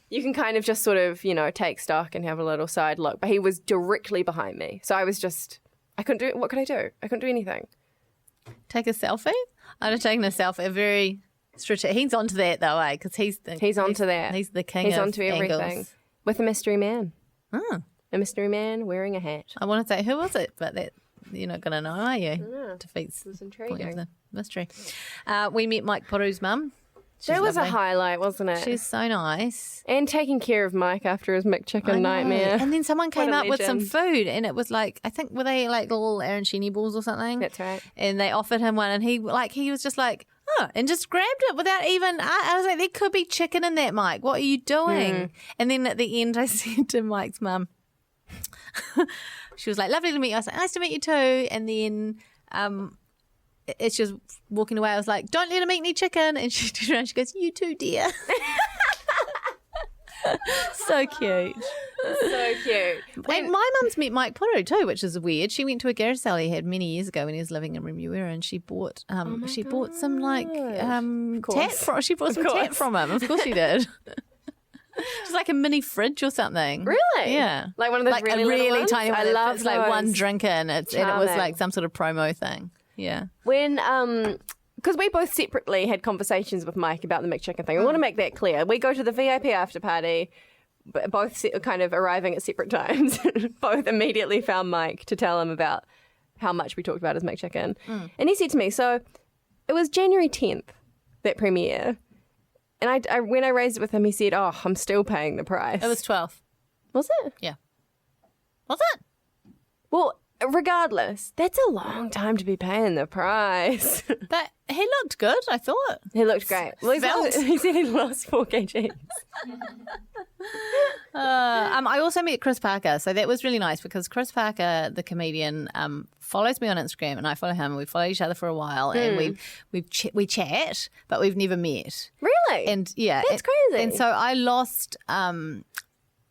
You can kind of just sort of, take stock and have a little side look. But he was directly behind me. So I was just, what could I do? I couldn't do anything. Take a selfie? I'd have taken a selfie. A very strategic. He's onto that though, Because he's onto that. He's the king. He's of onto everything. angles. With a mystery man. Oh, A mystery man wearing a hat. I want to say who was it, but that you're not going to know, are you? Defeats It was the point of intriguing. the mystery. We met Mike Poru's mum. She's That was lovely. a highlight, wasn't it? She's so nice. And taking care of Mike after his I McChicken know. nightmare. And then someone came What a up with some legend. food, and it was like, I think, were they like little arancini balls or something? That's right. And they offered him one, and he was just like, oh, and just grabbed it without even. I was like, there could be chicken in that, Mike. What are you doing? And then at the end, I said to Mike's mum, she was like, lovely to meet you. I was like, nice to meet you too. And then as she was walking away, I was like, don't let him eat any chicken. And she turned around and she goes, you too, dear. So cute. So cute. And my mum's met Mike Poru too, which is weird. She went to a garage sale he had many years ago when he was living in Remuera, and she bought some like tat from she bought some tat from him. Of course she did. Just like a mini fridge or something. Really? Yeah. Like one of those like really a little really ones? tiny one. I that love fits like one those. drink in. And it was Charming. like some sort of promo thing. Yeah. When, because we both separately had conversations with Mike about the McChicken thing. I want to make that clear. We go to the VIP after party, both kind of arriving at separate times. Both immediately found Mike to tell him about how much we talked about his McChicken. And he said to me, so it was January 10th, that premiere. And I when I raised it with him, he said, oh, I'm still paying the price. It was 12. Was it? Yeah. Was it? Well, regardless, that's a long time to be paying the price. But he looked good, I thought. He looked great. Well, he said he lost 4 kgs. I also met Chris Parker, so that was really nice because Chris Parker, the comedian, follows me on Instagram, and I follow him. We follow each other for a while, and we chat, but we've never met. Really? And yeah, That's crazy. And so I lost.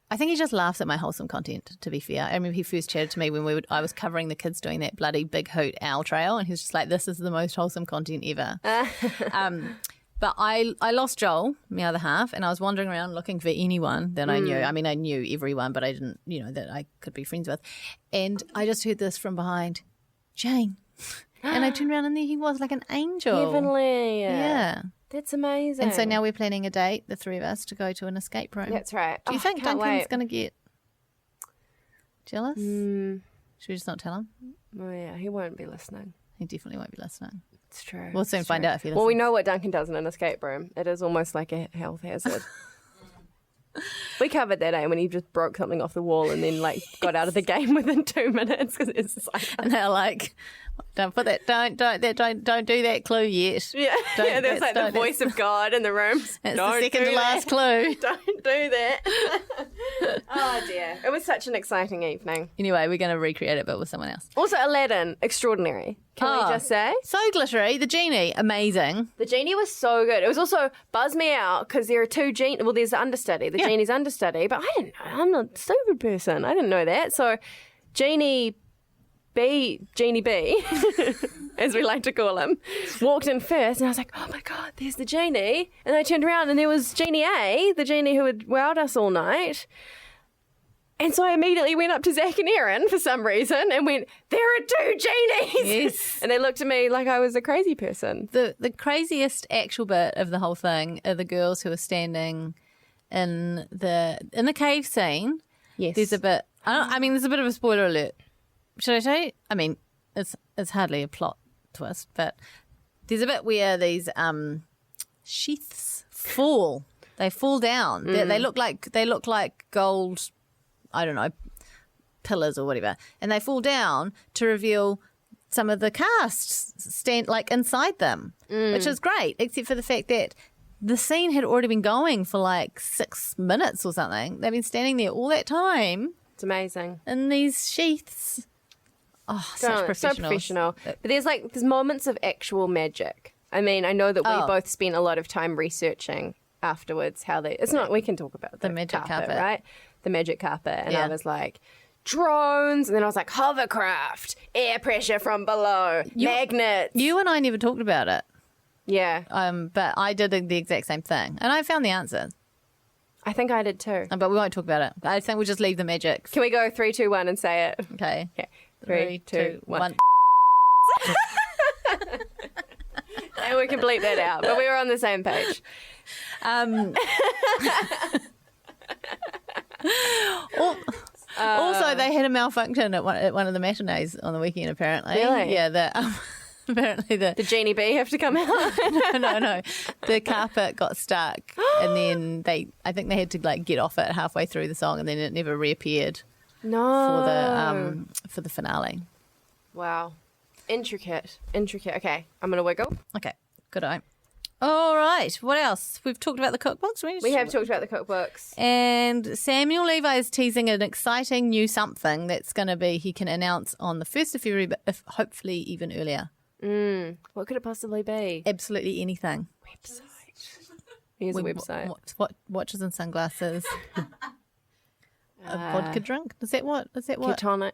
I think he just laughs at my wholesome content, to be fair. I remember he first chatted to me when I was covering the kids doing that bloody big hoot owl trail, and he was just like, this is the most wholesome content ever. But I lost Joel, my other half, and I was wandering around looking for anyone that I knew. I mean, I knew everyone, but I didn't, that I could be friends with. And I just heard this from behind, Jane. And I turned around and there he was, like an angel. Heavenly. Yeah. That's amazing. And so now we're planning a date, the three of us, to go to an escape room. That's right. Do you think can't Duncan's wait. going to get jealous? Should we just not tell him? Oh, yeah, he won't be listening. He definitely won't be listening. It's true. We'll soon find out if he listens. Well, we know what Duncan does in an escape room. It is almost like a health hazard. We covered that when he just broke something off the wall and then got out of the game within 2 minutes because it's just like, And they're like, don't put that, don't do that clue yet. yeah, Don't- yeah. There's that's the not- voice of God in the room. That's Don't the second do to last that. clue. Don't do that. Oh dear, it was such an exciting evening. Anyway, we're going to recreate it, but with someone else. Also, Aladdin, extraordinary. Can Oh. we just say? So glittery. The genie, amazing. The genie was so good. It was also buzz me out because there are two genies. Well, there's the understudy. The genie's understudy, but I didn't know. I'm a stupid person. I didn't know that. So Genie B, as we like to call him, walked in first, and I was like, oh my God, there's the genie. And I turned around, and there was Genie A, the genie who had wowed us all night. And so I immediately went up to Zach and Erin for some reason and went, there are 2 genies. Yes. And they looked at me like I was a crazy person. The craziest actual bit of the whole thing are the girls who are standing in the cave scene. Yes. There's a bit. There's a bit of a spoiler alert. Should I tell you? I mean, it's hardly a plot twist, but there's a bit where these sheaths fall. They fall down. They look like gold. I don't know, pillars or whatever, and they fall down to reveal some of the cast stand like inside them, which is great, except for the fact that the scene had already been going for like 6 minutes or something. They've been standing there all that time. It's amazing. In these sheaths. Oh, such professionals. So professional. But there's moments of actual magic. I mean, I know that we both spent a lot of time researching afterwards how it's not, we can talk about the magic carpet, right? The magic carpet. And I was like, drones. And then I was like, hovercraft, air pressure from below, magnets. You and I never talked about it. Yeah. But I did the exact same thing. And I found the answer. I think I did too. But we won't talk about it. I think we'll just leave the magic. Can we go 3, 2, 1 and say it? Okay. 3, 2, 1. And we can bleep that out. But we were on the same page. Also, they had a malfunction at one of the matinees on the weekend, apparently. Really? Yeah, apparently Did Genie B have to come out? No. The carpet got stuck, and then I think they had to like get off it halfway through the song, and then it never reappeared. No. For the finale. Wow. Intricate. Okay, I'm going to wiggle. Okay, good eye. All right, what else? We've talked about the cookbooks. We have talked about the cookbooks. And Samuel Levi is teasing an exciting new something that's going to be he can announce on the 1st of February, but hopefully even earlier. What could it possibly be? Absolutely anything. Website. Here's a website. Watches and sunglasses. A vodka drink? Is that what? Ketonic.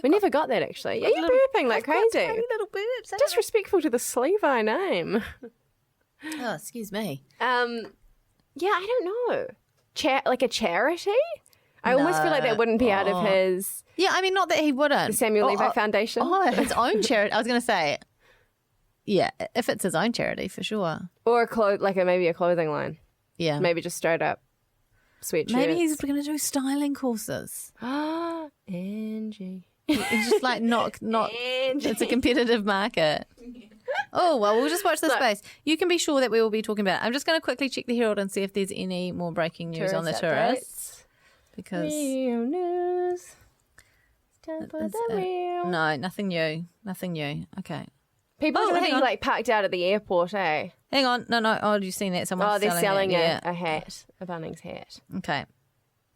We never got that actually. Yeah, you're burping like crazy. Tiny little burps. Disrespectful to the Levi name. Oh, excuse me. Yeah, I don't know. Like a charity? I almost feel like that wouldn't be out of his... Yeah, I mean, not that he wouldn't. The Samuel Levi Foundation? Oh, his own charity. I was going to say, yeah, if it's his own charity, for sure. Or maybe a clothing line. Yeah. Maybe just straight up sweatshirts. Maybe he's going to do styling courses. Angie. He's just like not. Angie. It's a competitive market. Oh, well, we'll just watch this space. You can be sure that we will be talking about it. I'm just going to quickly check the Herald and see if there's any more breaking news on the tourists. Because real news. Time for the real. No, nothing new. Okay. People are going to be like parked out at the airport, eh? Hang on. No. Oh, you've seen that? Someone's they're selling it. a hat, a Bunnings hat. Okay.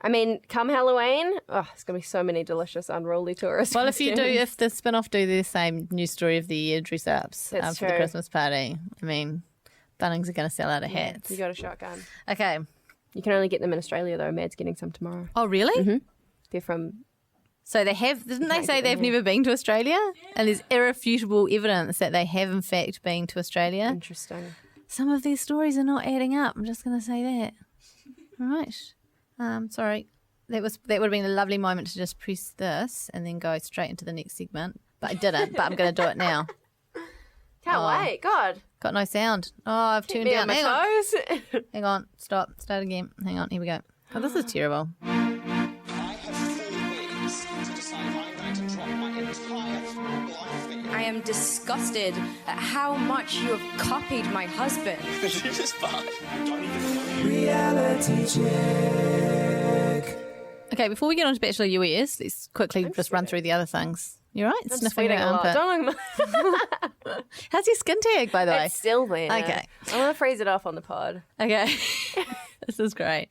I mean, come Halloween, it's going to be so many delicious unruly tourists. Well, if the Spinoff do the same news story of the year dress ups for the Christmas party, I mean, Bunnings are going to sell out of hats. You got a shotgun. Okay. You can only get them in Australia though. Mad's getting some tomorrow. Oh, really? Mm-hmm. They're from. So they have. Didn't they say they've never been to Australia? And there's irrefutable evidence that they have in fact been to Australia. Interesting. Some of these stories are not adding up. I'm just going to say that. All right. Sorry. That would have been a lovely moment to just press this and then go straight into the next segment. But I didn't, but I'm going to do it now. Can't wait. God. Got no sound. Oh, I've tuned down. Hang on. Hang on. Stop. Start again. Hang on. Here we go. Oh, this is terrible. I have 4 weeks to decide if I'm going to drop my entire life in. I am disgusted at how much you have copied my husband. This is fine. Don't even know. Reality check. Okay, before we get on to Bachelor US, let's quickly just run through the other things. You all right? I'm Sniffing sweating your a lot. armpit. Don't How's your skin tag, by the way? It's still there. Okay. I want to freeze it off on the pod. Okay. This is great.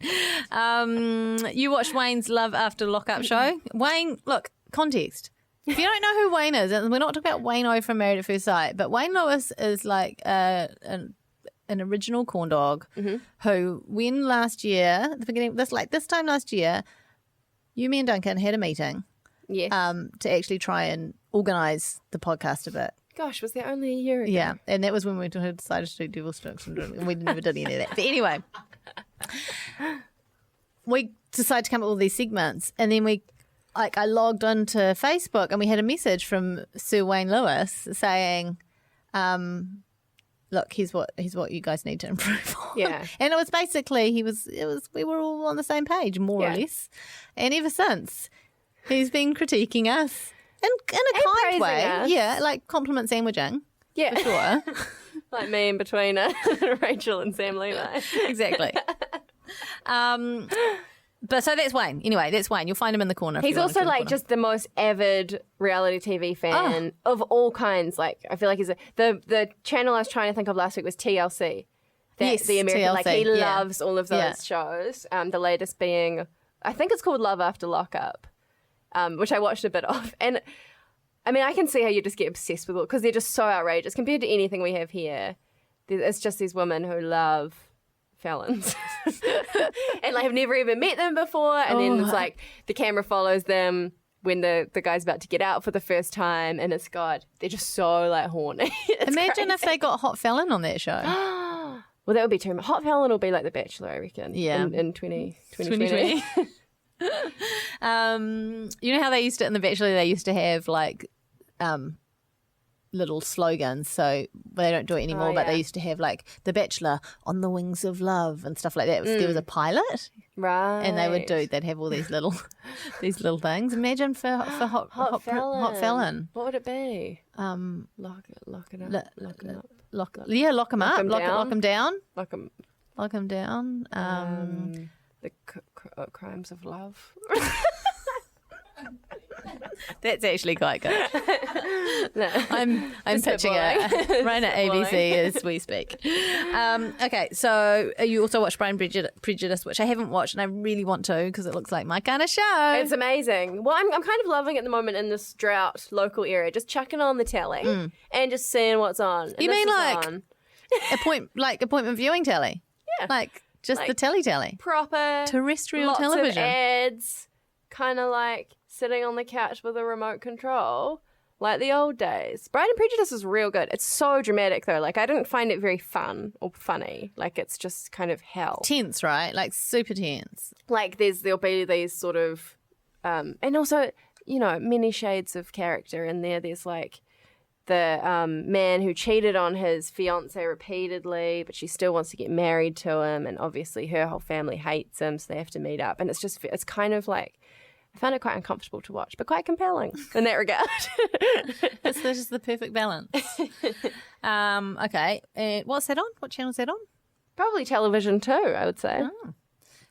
You watched Wayne's Love After Lockup show. Wayne, look, context. If you don't know who Wayne is, and we're not talking about Wayne O from Married at First Sight, but Wayne Lewis is like an original corn dog who, when last year, this time last year, you, me and Duncan had a meeting Yes. to actually try and organise the podcast a bit. Gosh, was that only a year ago? Yeah, and that was when we decided to do Devil's Sticks, and we never did any of that. But anyway, we decided to come up with all these segments, and then I logged onto Facebook, and we had a message from Sir Wayne Lewis saying, look, here's what you guys need to improve on. Yeah. And it was basically we were all on the same page, more or less. And ever since, he's been critiquing us in a kind way. us. Yeah, like compliment sandwiching. Yeah. For sure. Like me in between Rachel and Sam Levi. Exactly. But so that's Wayne. Anyway, that's Wayne. You'll find him in the corner. if He's you want to also click like on him. just the most avid reality TV fan of all kinds. Like I feel like he's the channel I was trying to think of last week was TLC. Yes, the American. Like he TLC, yeah. loves all of those shows. The latest being, I think it's called Love After Lockup, which I watched a bit of. And I mean, I can see how you just get obsessed with it because they're just so outrageous compared to anything we have here. It's just these women who love felons and like have never even met them before, and then it's like the camera follows them when the guy's about to get out for the first time, and it's they're just so like horny. Imagine if they got Hot Felon on that show. Well, that would be too much. Hot Felon will be like The Bachelor, I reckon. Yeah. In 2020. You know how they used to in The Bachelor? They used to have like little slogans. So they don't do it anymore, but they used to have like The Bachelor on the wings of love and stuff like that. There was a pilot, Right. and they'd have all these little things. Imagine for hot felon. What would it be? Lock it up. Lock them up. Lock him down. Lock them down. the crimes of love. That's actually quite good. No. I'm pitching it right at ABC as we speak. Okay, so you also watched Pride and Prejudice, which I haven't watched, and I really want to because it looks like my kind of show. It's amazing. Well, I'm kind of loving it at the moment in this drought local area, just chucking on the telly and just seeing what's on. And You mean like on. appointment viewing telly? Yeah. Like just the telly. Proper Terrestrial lots television. of ads, kind of like sitting on the couch with a remote control, like the old days. Pride and Prejudice is real good. It's so dramatic though. Like I didn't find it very fun or funny. Like it's just kind of hell. Tense, right? Like super tense. Like there'll be these sort of, and also many shades of character in there. There's like the man who cheated on his fiancée repeatedly, but she still wants to get married to him, and obviously her whole family hates him, so they have to meet up. And it's kind of like, I found it quite uncomfortable to watch, but quite compelling in that regard. This is the perfect balance. Okay, what's that on? What channel is that on? Probably television too, I would say. Oh.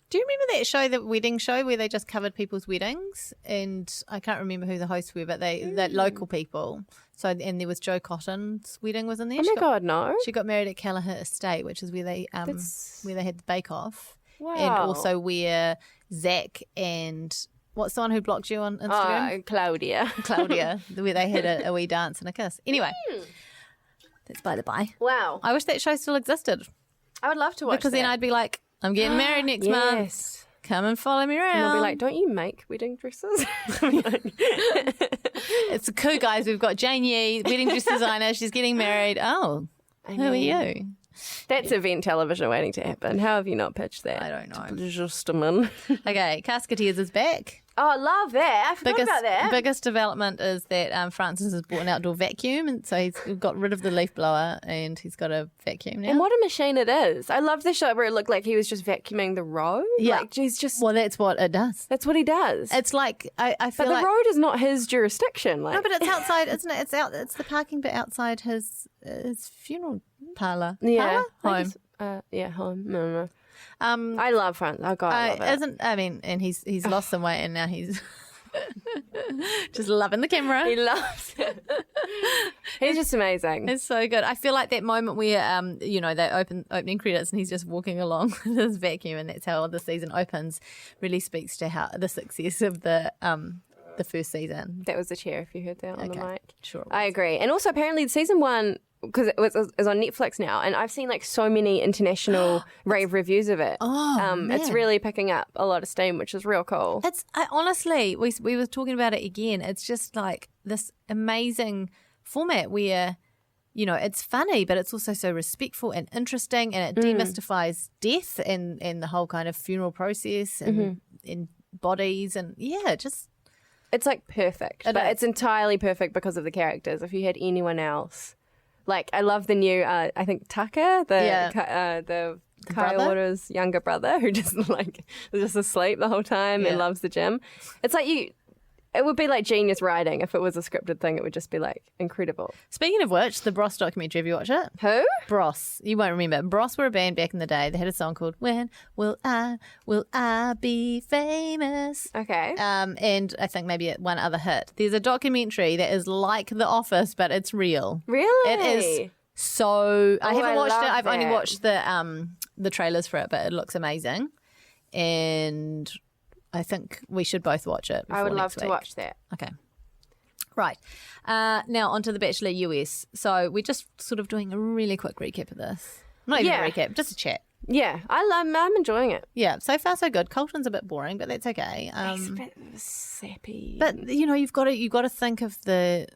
Do you remember that show, the wedding show, where they just covered people's weddings? And I can't remember who the hosts were, but they're local people. So, and there was Jo Cotton's wedding was in there. Oh my God, no! She got married at Kelleher Estate, which is where they had the Bake Off. Wow. And also where Zach and what's the one who blocked you on Instagram? Claudia, where they had a wee dance and a kiss. Anyway, that's by the by. Wow, I wish that show still existed. I would love to watch because that. then I'd be like, I'm getting married next month. Come and follow me around. And I'll be like, don't you make wedding dresses? It's the cool guys. We've got Jane Yee, wedding dress designer. She's getting married. Oh, who are you? That's event television waiting to happen. How have you not pitched that? I don't know. Just a minute. Okay, Casketeers is back. Oh, I love that. I forgot about that. Biggest development is that Francis has bought an outdoor vacuum, and so he's got rid of the leaf blower and he's got a vacuum now. And what a machine it is. I love the shot where it looked like he was just vacuuming the road. Yeah. Like, he's just... Well, that's what it does. That's what he does. It's like, I feel but like... the road is not his jurisdiction. Like... No, but it's outside, isn't it? It's the parking bit outside his funeral parlour. Yeah. Parlour? Home. Home. No. I love Francis. Oh, God, I love it. And he's lost some weight and now he's... just loving the camera. He loves it. He's just amazing. It's so good. I feel like that moment where they opening credits and he's just walking along with his vacuum, and that's how the season opens, really speaks to how the success of the first season. That was the chair, if you heard that on the mic. Sure. I agree. And also apparently season 1 because it was on Netflix now, and I've seen like so many international rave reviews of it. It's man. really picking up a lot of steam, which is real cool. Honestly, we were talking about it again. It's just like this amazing format where, you know, it's funny, but it's also so respectful and interesting, and it demystifies death and the whole kind of funeral process and bodies, and it's like perfect. But it's entirely perfect because of the characters. If you had anyone else, like I love the new, I think Tucker, the Kyle younger brother, who just like is just asleep the whole time and loves the gym. It's like it would be like genius writing if it was a scripted thing. It would just be like incredible. Speaking of which, the Bros documentary, have you watched it? Who? Bros. You won't remember. Bros were a band back in the day. They had a song called When Will I Be Famous? Okay. And I think maybe one other hit. There's a documentary that is like The Office, but it's real. Really? It is so... I haven't watched it. I've only that. watched the trailers for it, but it looks amazing. And... I think we should both watch it. I would love next to week. watch that. Okay. Right. Now onto The Bachelor US. So we're just sort of doing a really quick recap of this. Not even a recap, just a chat. Yeah, I'm enjoying it. Yeah, so far so good. Colton's a bit boring, but that's okay. It's a bit sappy. But you know, you've got to think of the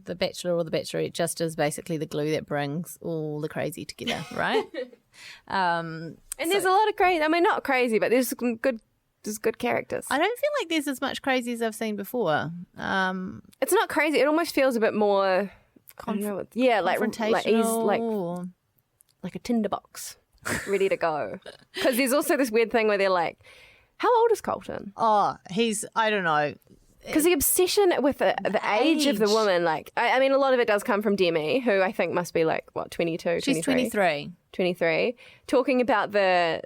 Bachelor or the Bachelorette just as basically the glue that brings all the crazy together, right? And there's a lot of crazy. I mean, not crazy, but there's some good. There's good characters. I don't feel like there's as much crazy as I've seen before. It's not crazy. It almost feels a bit more confrontational. Like a tinderbox, ready to go. Because there's also this weird thing where they're like, "How old is Colton?" Oh, I don't know. Because the obsession with the age of the woman, like, I mean, a lot of it does come from Demi, who I think must be like, what, 22, She's 23. 23, talking about the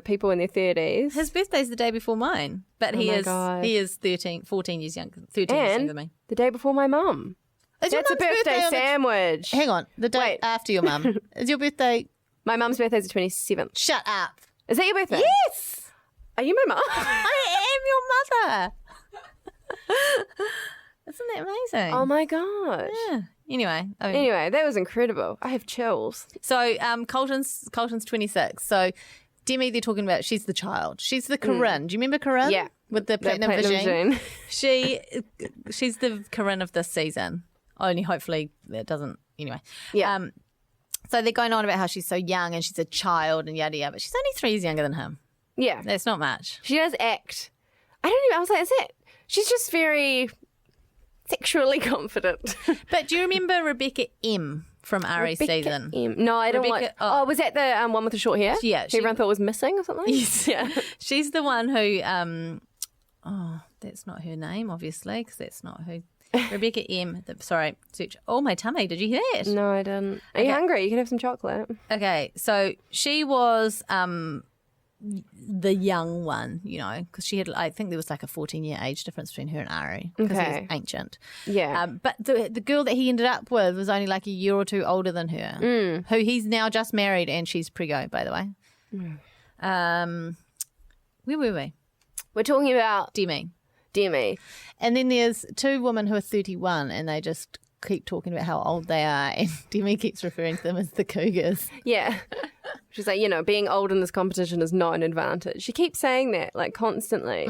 people in their 30s. His birthday's the day before mine, but he is 14 years younger, 13 years younger than me. The day before my mum. Is your That's a mum's birthday on sandwich. Hang on, the day after your mum. Is your birthday? My mum's birthday's the 27th. Shut up. Is that your birthday? Yes. Are you my mum? I am your mother. Isn't that amazing? Oh my gosh. Yeah. Anyway, that was incredible. I have chills. So Colton's 26. So Demi, they're talking about, she's the child. She's the Corinne. Do you remember Corinne? Yeah. With the platinum vagine. She's the Corinne of this season. Only hopefully that doesn't, anyway. Yeah. So they're going on about how she's so young and she's a child and yada yada, but she's only 3 years younger than him. Yeah. That's not much. She does act. I was like, is it? She's just very sexually confident. But do you remember Rebecca M from Ari's season? M. No, I don't watch. Oh, was that the one with the short hair? Yeah. Who everyone thought was missing or something? Yes. Yeah. She's the one who, that's not her name, obviously, because that's not who. Rebecca M. Sorry, search. Oh, my tummy. Did you hear that? No, I didn't. Are you hungry? You can have some chocolate. Okay, so she was the young one, you know, because she had, I think there was like a 14-year age difference between her and Ari because he was ancient. Yeah. But the girl that he ended up with was only like a year or two older than her, who he's now just married, and she's preggo, by the way. Where were we? We're talking about Demi. And then there's 2 women who are 31 and they just keep talking about how old they are, and Demi keeps referring to them as the cougars. Yeah. She's like, being old in this competition is not an advantage. She keeps saying that, like, constantly.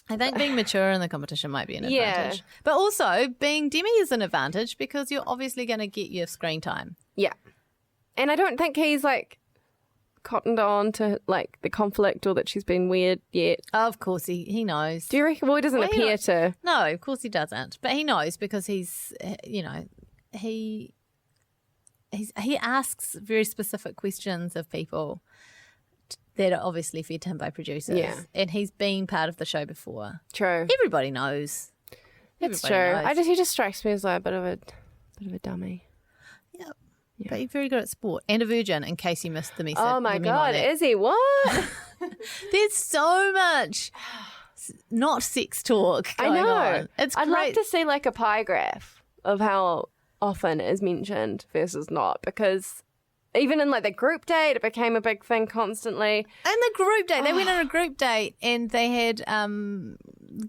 I think being mature in the competition might be an advantage. But also, being Demi is an advantage because you're obviously going to get your screen time. Yeah. And I don't think he's, like, cottoned on to, like, the conflict or that she's been weird yet. Oh, of course, he knows. Do you reckon? Well, he doesn't appear to. No, of course he doesn't. But he knows because he's, he asks very specific questions of people that are obviously fed to him by producers. Yeah. And he's been part of the show before. True. Everybody knows. It's true. He just strikes me as like a bit of a dummy. Yep. Yeah. But he's very good at sport and a virgin, in case you missed the message. Oh my God, is he? What? There's so much not sex talk going on. It's I'd great. like to see like a pie graph of how often it is mentioned versus not, because even in like the group date, it became a big thing constantly. And the group date, they went on a group date and they had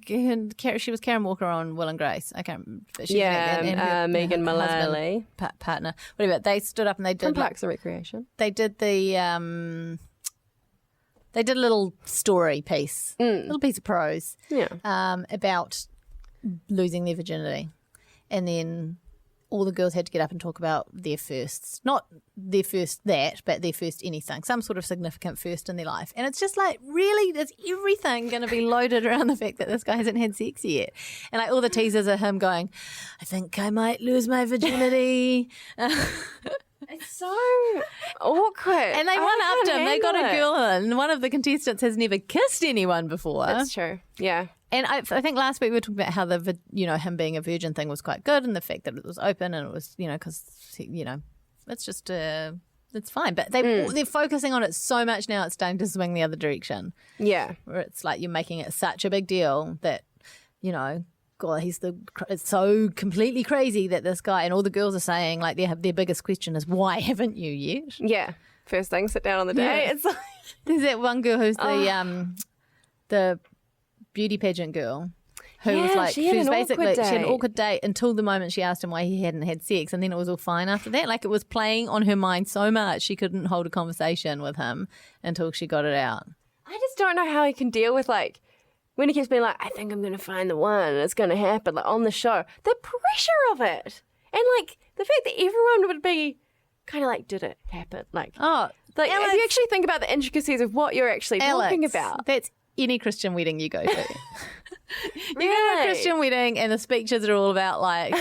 she was Karen Walker on Will and Grace. I can't remember. Megan her Mullally. husband, partner, whatever. They stood up and they did From Parks and Recreation. They did the they did a little story piece, little piece of prose, about losing their virginity, and then all the girls had to get up and talk about their firsts. Not their first that, but their first anything. Some sort of significant first in their life. And it's just like, really, is everything going to be loaded around the fact that this guy hasn't had sex yet? And like all the teasers are him going, I think I might lose my virginity. It's so awkward. And they one-upped him. They got a girl in. One of the contestants has never kissed anyone before. That's true. Yeah. And I think last week we were talking about how the, him being a virgin thing was quite good, and the fact that it was open and it was, because, it's just, it's fine. But they're focusing on it so much now, it's starting to swing the other direction. Yeah. Where it's like you're making it such a big deal that, God, it's so completely crazy that this guy, and all the girls are saying, like, their biggest question is, why haven't you yet? Yeah. First thing, sit down on the day. Yeah. It's like... There's that one girl who's the beauty pageant girl who was like, she had an awkward date until the moment she asked him why he hadn't had sex, and then it was all fine after that. Like, it was playing on her mind so much she couldn't hold a conversation with him until she got it out. I just don't know how he can deal with, like, when he keeps being like, I think I'm going to find the one and it's going to happen, like, on the show. The pressure of it. And, like, the fact that everyone would be kind of like, did it happen? Like, Alex, if you actually think about the intricacies of what you're actually talking about. That's any Christian wedding you go to. Really? You go to a Christian wedding and the speeches are all about, like,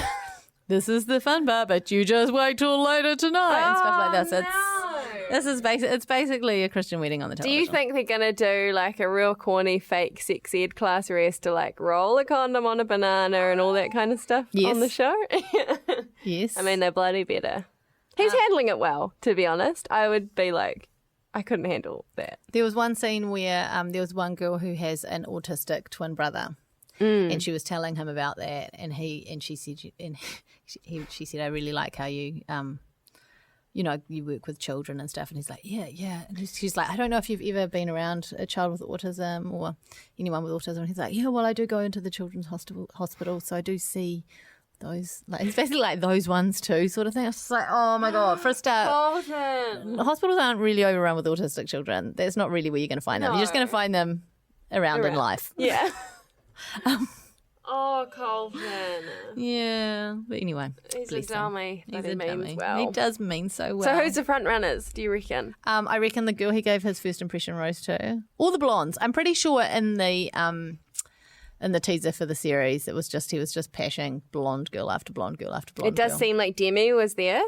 this is the fun part, but you just wait till later tonight and stuff like this. It's basically a Christian wedding on the television. Do you think they're going to do like a real corny fake sex ed class where he has to like roll a condom on a banana and all that kind of stuff on the show? Yes. I mean, they're bloody better. He's handling it well, to be honest. I would be like, I couldn't handle that. There was one scene where there was one girl who has an autistic twin brother. And she was telling him about that, and she said, I really like how you you work with children and stuff. And he's like, yeah. And she's like, I don't know if you've ever been around a child with autism or anyone with autism. And he's like, yeah, well, I do go into the children's hospital, so I do see those, like, it's basically like those ones too, sort of thing. I was just like, oh my God, for a start, hospitals aren't really overrun with autistic children. That's not really where you're going to find them. You're just going to find them around in life. Yeah. Colvin. Yeah, but anyway, he's a dummy. He's a dummy. Well. He does mean so well. So who's the front runners, do you reckon? I reckon the girl he gave his first impression rose to, or the blondes. I'm pretty sure in the teaser for the series, he was just pashing blonde girl after blonde girl after blonde. It does seem like Demi was there.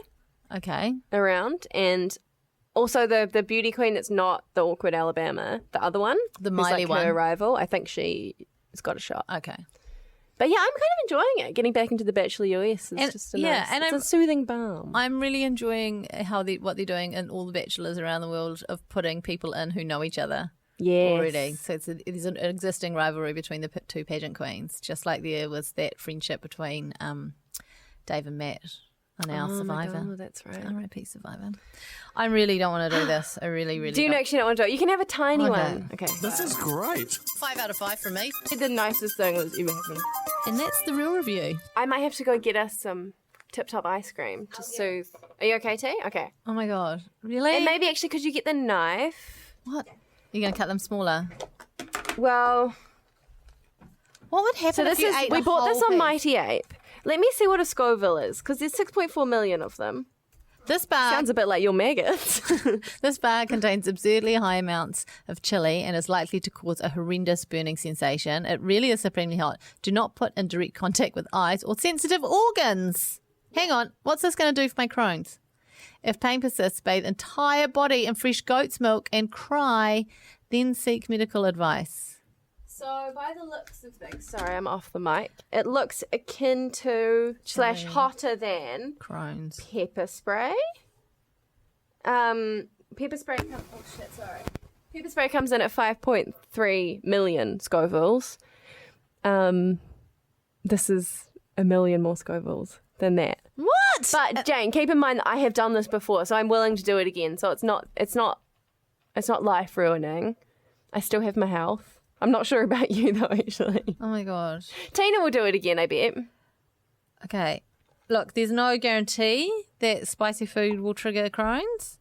Okay. Around, and also the beauty queen that's not the awkward Alabama, the other one, the Miley like one, her rival. I think she's got a shot. Okay. But yeah, I'm kind of enjoying it. Getting back into the Bachelor US is just it's a soothing balm. I'm really enjoying what they're doing in all the Bachelors around the world of putting people in who know each other already. So there's an existing rivalry between the two pageant queens, just like there was that friendship between Dave and Matt on our Survivor. God, that's right. R.I.P. Survivor. I really don't want to do this. I really, really do you actually not want to do it? You can have a tiny one. Okay. This is great. 5 out of 5 from me. The nicest thing that's ever happened. And that's the real review. I might have to go get us some Tip Top ice cream to soothe. Are you okay, T? Okay. Oh my God. Really? And maybe actually, could you get the knife? What? You're going to cut them smaller? Well, what would happen if you ate we bought this on piece? Mighty Ape. Let me see what a Scoville is, because there's 6.4 million of them. This bar sounds a bit like your maggots. This bar contains absurdly high amounts of chili and is likely to cause a horrendous burning sensation. It really is supremely hot. Do not put in direct contact with eyes or sensitive organs. Hang on, what's this going to do for my Crohn's? If pain persists, bathe entire body in fresh goat's milk and cry, then seek medical advice. So by the looks of things, sorry, I'm off the mic. It looks akin to / hotter than Crohn's pepper spray. Pepper spray. Pepper spray comes in at 5.3 million Scovilles. This is a million more Scovilles than that. What? But Jane, keep in mind that I have done this before, so I'm willing to do it again. So it's not life ruining. I still have my health. I'm not sure about you though, actually. Oh my god. Tina will do it again, I bet. Okay. Look, there's no guarantee that spicy food will trigger Crohn's,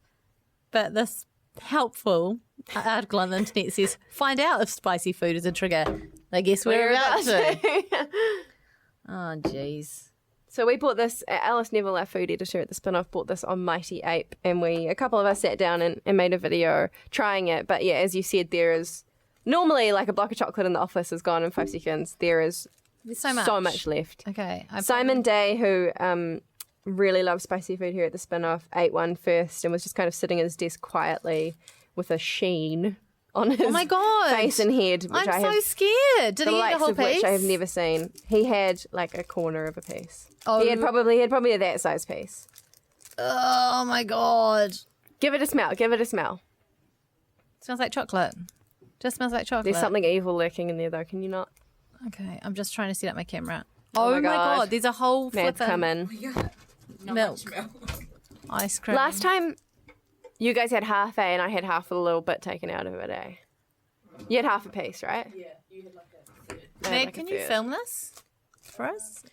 but this helpful article on the internet says, find out if spicy food is a trigger. I guess we're about to. Oh, jeez. So we bought this, Alice Neville, our food editor at the Spinoff, bought this on Mighty Ape, and a couple of us sat down and made a video trying it. But yeah, as you said, there is, normally like a block of chocolate in the office is gone in 5 seconds. There's so much left. Okay. Simon Day, who really loves spicy food here at the Spinoff, ate one first and was just kind of sitting at his desk quietly with a sheen on his face and head. Which I'm so scared. Did he eat the whole piece? Which I have never seen. He had like a corner of a piece. Oh. He had probably that size piece. Oh my god. Give it a smell. Give it a smell. Smells like chocolate. Just smells like chocolate. There's something evil lurking in there though. Can you not? Okay, I'm just trying to set up my camera. Oh my god, there's a whole Mad's flippin' coming. milk. Ice cream. Last time you guys had half and I had half with a little bit taken out of it, eh? You had half a piece, right? Yeah, you had like a third. Meg, can you film this for us?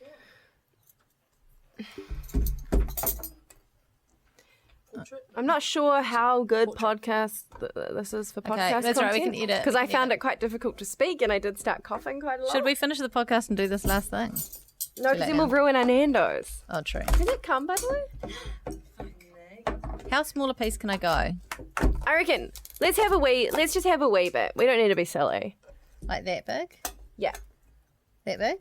I'm not sure how good podcast this is for podcast that's right, we can edit. because I found it quite difficult to speak and I did start coughing quite a lot. Should we finish the podcast and do this last thing? No, because then we'll ruin our Nando's. Oh, true. Can it come, by the way? How small a piece can I go? I reckon let's just have a wee bit. We don't need to be silly. Like that big? Yeah. That big?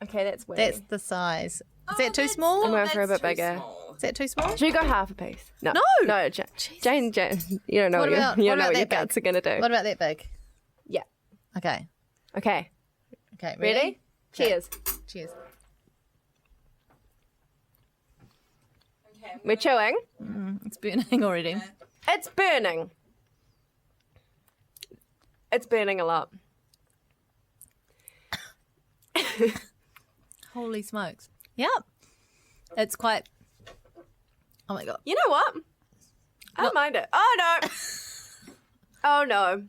Okay, that's weird. That's the size. Is that too small? I'm going for a bit bigger. Is that too small? Should we go half a piece? No. Jane, you don't know what your guts are going to do. What about that big? Yeah. Okay. Okay. Okay. Ready? Cheers. Cheers. Okay, We're chewing. It's burning already. It's burning. It's burning a lot. Holy smokes. Yep. It's quite... Oh my god. You know what? I don't mind it. Oh no. Oh no.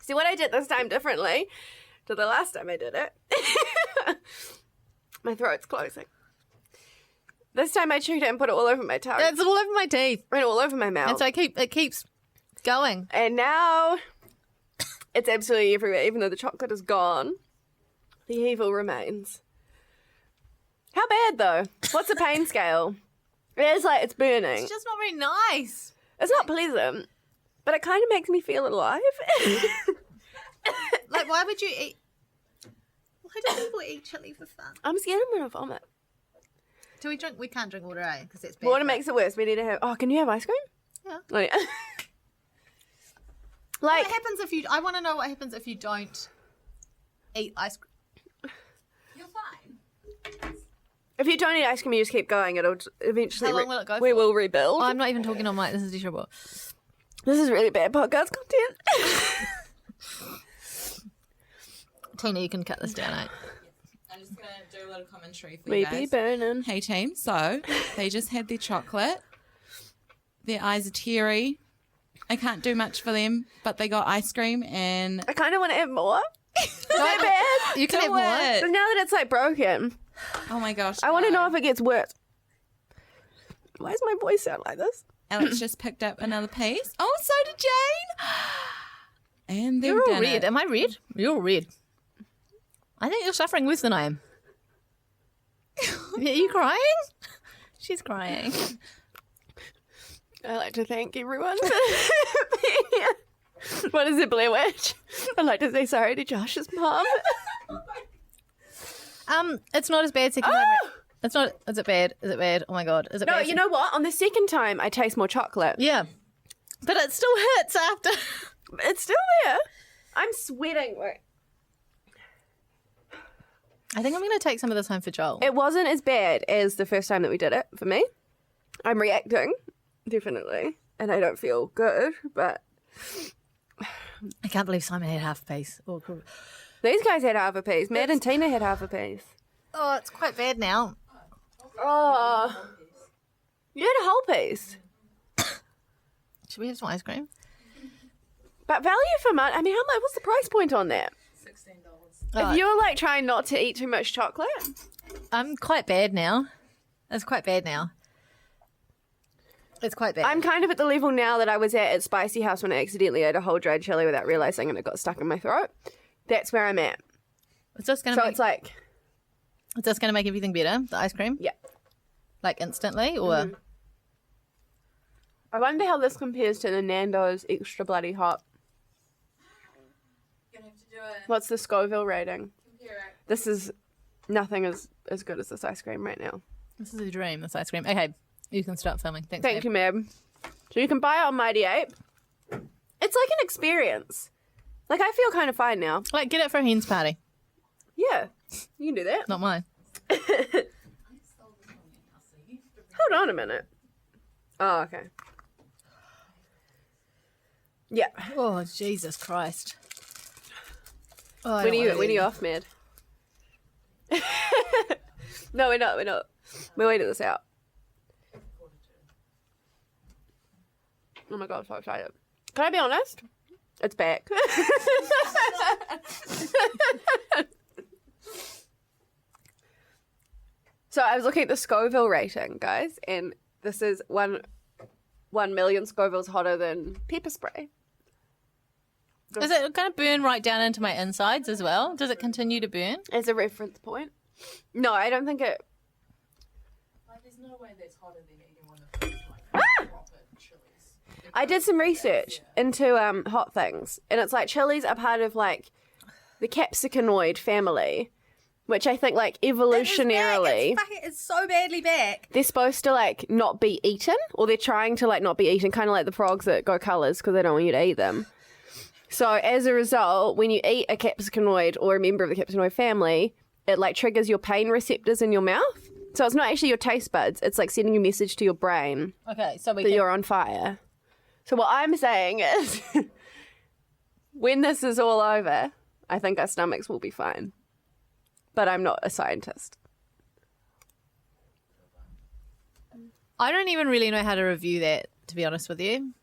See what I did this time differently to the last time I did it. My throat's closing. This time I chewed it and put it all over my tongue. It's all over my teeth. And all over my mouth. And so it keeps going. And now it's absolutely everywhere. Even though the chocolate is gone, the evil remains. How bad though? What's the pain scale? It's like it's burning. It's just not very nice. It's not pleasant, but it kind of makes me feel alive. Like, why would you eat? Why do people eat chili for fun? I'm scared I'm gonna vomit. Do we drink? We can't drink water, eh? Because it's bad. Water makes it worse. We need to have. Oh, can you have ice cream? Yeah. Oh, yeah. What happens if you? I want to know what happens if you don't eat ice cream. you're fine. If you don't eat ice cream, you just keep going. It'll eventually. How long will it go We for? will rebuild. Oh, I'm not even talking on mic. This is terrible. This is really bad podcast content. Tina, you can cut this down, eh? I'm just going to do a little commentary for We you be guys. burning. Hey team, so they just had their chocolate. Their eyes are teary. I can't do much for them, but they got ice cream and... I kind of want to have more. Is that bad? You can Do have more. it. But now that it's like broken, Oh my gosh. I want to no. know if it gets worse. Why does my voice sound like this? Alex just picked up another piece. Oh, so did Jane. And they've You're all done red. it. Am I red? You're all red. I think you're suffering worse than I am. Are you crying? She's crying. I'd like to thank everyone for being here. What is it, Blair Witch? I'd like to say sorry to Josh's mom. It's not as bad second time. It's not. Is it bad? Is it bad? Oh my god. Is it No, bad? you know what? On the second time, I taste more chocolate. Yeah. But it still hits after. It's still there. I'm sweating. Wait. I think I'm going to take some of this home for Joel. It wasn't as bad as the first time that we did it for me. I'm reacting, definitely. And I don't feel good, but... I can't believe Simon had half a piece. Oh, cool. These guys had half a piece. Matt and Tina had half a piece. Oh, it's quite bad now. Oh. You had a whole piece. Should we have some ice cream? But value for money, I mean, how much? What's the price point on that? Oh, If you're like trying not to eat too much chocolate, I'm quite bad now. It's quite bad now. It's quite bad. I'm kind of at the level now that I was at Spicy House when I accidentally ate a whole dried chili without realizing and it got stuck in my throat. That's where I'm at. It's just gonna. So make, it's like, it's just gonna make everything better. The ice cream. yeah. Like instantly, or I wonder how this compares to the Nando's extra bloody hot. You're gonna have to do it. What's the Scoville rating? Compare it. This is nothing as good as this ice cream right now. this is a dream. This ice cream. Okay, you can start filming. Thanks. Thank you, ma'am. So you can buy it on Mighty Ape. It's like an experience. Like, I feel kind of fine now. Like, get it for a hen's party. Yeah, you can do that. Not mine. Hold on a minute. Oh, okay. Yeah. Oh, Jesus Christ. Oh, I When don't are wanna you do off, Mad? No, we're not. We're waiting this out. Oh my god, I'm so excited. Can I be honest? It's back. So I was looking at the Scoville rating, guys, and this is 1 million Scovilles hotter than pepper spray. Is it going to burn right down into my insides as well? Does it continue to burn? As a reference point. No, I don't think it... Like, there's no way that's hotter than eating one of those like proper chilies. I did some research into hot things, and it's like chilies are part of like the capsicanoid family, which I think like evolutionarily It's so badly back. they're supposed to like not be eaten, or they're trying to like not be eaten, kind of like the frogs that go colours because they don't want you to eat them. So as a result, when you eat a capsicanoid or a member of the capsicanoid family, it like triggers your pain receptors in your mouth. So it's not actually your taste buds; it's like sending a message to your brain Okay, so we that can... you're on fire. So what I'm saying is, when this is all over, I think our stomachs will be fine. But I'm not a scientist. I don't even really know how to review that, to be honest with you.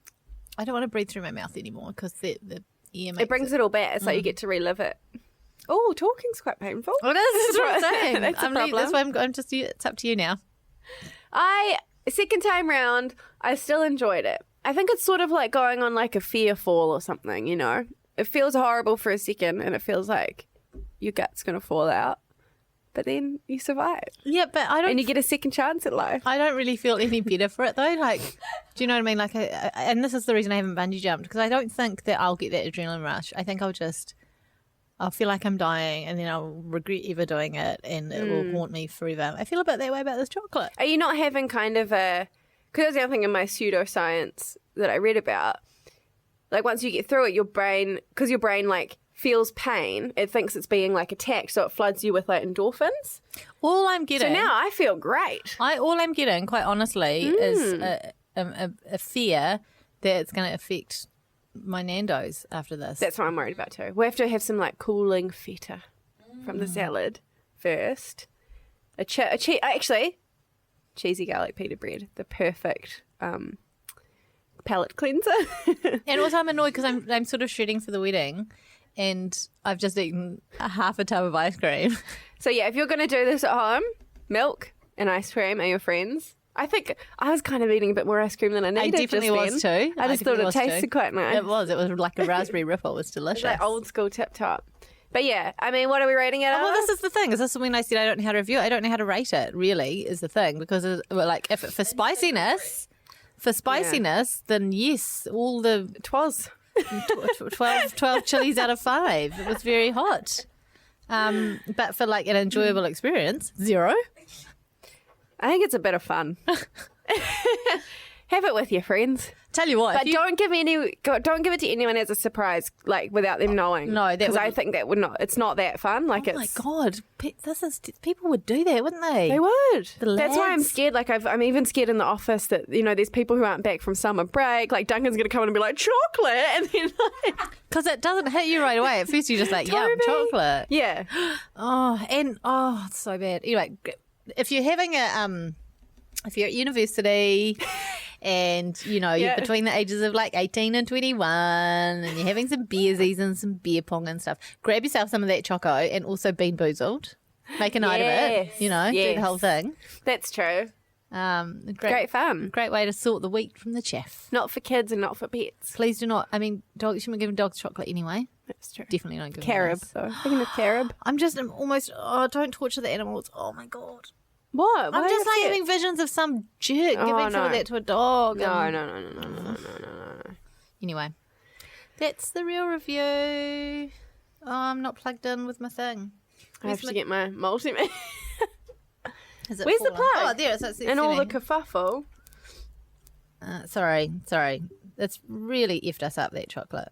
I don't want to breathe through my mouth anymore because the ear makes It brings it all back. It's like you get to relive it. Oh, talking's quite painful. Oh, that's what I'm saying. That's a problem. That's why I'm just. It's up to you now. Second time round, I still enjoyed it. I think it's sort of like going on like a fear fall or something, you know? It feels horrible for a second and it feels like your gut's going to fall out. But then you survive. Yeah, but I don't. And you get a second chance at life. I don't really feel any better for it though. Like, do you know what I mean? Like, and this is the reason I haven't bungee jumped because I don't think that I'll get that adrenaline rush. I think I'll feel like I'm dying and then I'll regret ever doing it and it will haunt me forever. I feel a bit that way about this chocolate. Are you not having kind of a... Because that's the other thing in my pseudoscience that I read about. Like, once you get through it, your brain... Because your brain, like, feels pain, it thinks it's being, like, attacked, so it floods you with, like, endorphins. All I'm getting... So now I feel great. All I'm getting, quite honestly, is a fear that it's going to affect my Nando's after this. That's what I'm worried about, too. We have to have some, like, cooling feta from the salad first. Actually... cheesy garlic pita bread, the perfect palate cleanser. And also I'm annoyed because I'm sort of shooting for the wedding and I've just eaten a half a tub of ice cream. So yeah, if you're going to do this at home, milk and ice cream are your friends. I think I was kind of eating a bit more ice cream than I needed. I definitely just was then. too. I just thought it tasted quite nice. It was like a raspberry ripple. It was delicious. Like old school tip top. But yeah, I mean, what are we rating it? Well, this is the thing. Is this when I said I don't know how to review it? I don't know how to rate it. Really, is the thing because like if for spiciness, then yes, all the 12 chilies out of 5. It was very hot. But for like an enjoyable experience, 0. I think it's a bit of fun. Have it with your friends. Tell you what, but don't give it to anyone as a surprise, like without them knowing. No, because I think that would not. It's not that fun. Like, oh my god, people would do that, wouldn't they? They would. The That's why I'm lads. scared. Like, I'm even scared in the office that there's people who aren't back from summer break. Like Duncan's going to come in and be like chocolate, and then because it doesn't hit you right away. At first, you're just like, yum, chocolate. Yeah. It's so bad. Anyway, if you're having if you're at university and, you know, you're between the ages of like 18 and 21 and you're having some beersies and some beer pong and stuff, grab yourself some of that choco and also Bean Boozled. Make a night of it, you know, do the whole thing. That's true. Great fun. Great way to sort the wheat from the chaff. Not for kids and not for pets. Please do not. I mean, dogs, you shouldn't be giving dogs chocolate anyway. That's true. Definitely don't give Carob, them though. Speaking of carob. I'm almost, don't torture the animals. Oh, my God. What? I'm just like having visions of some jerk giving some of that to a dog. No. Anyway, that's the real review. Oh, I'm not plugged in with my thing. I have to get my multimeter. Where's the plug? Oh, there it is. And all the kerfuffle. Sorry. That's really effed us up, that chocolate.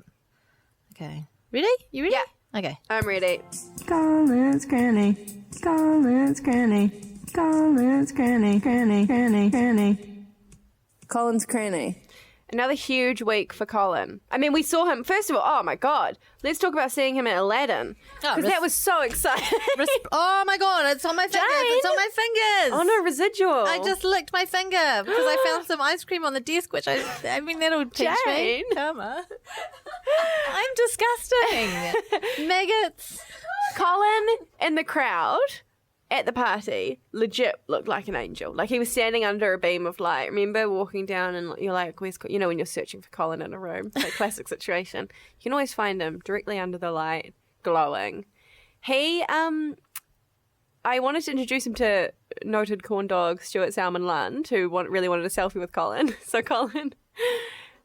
Okay. Ready? You ready? Yeah. Okay. I'm ready. Colin's Granny. Colin's Granny. Colin's Granny. Granny. Colin's Cranny. Another huge week for Colin. I mean, we saw him, first of all, oh my God, let's talk about seeing him at Aladdin. Because that was so exciting. Oh my God, it's on my fingers. It's on my fingers. Oh no, residual. I just licked my finger because I found some ice cream on the desk, which I mean, that'll teach me. Karma. I'm disgusting. Maggots. Colin in the crowd at the party legit looked like an angel. Like he was standing under a beam of light. Remember walking down and you're like, where's you know when you're searching for Colin in a room, like classic situation. You can always find him directly under the light, glowing. He I wanted to introduce him to noted corn dog Stuart Salmon Lund, who really wanted a selfie with Colin. So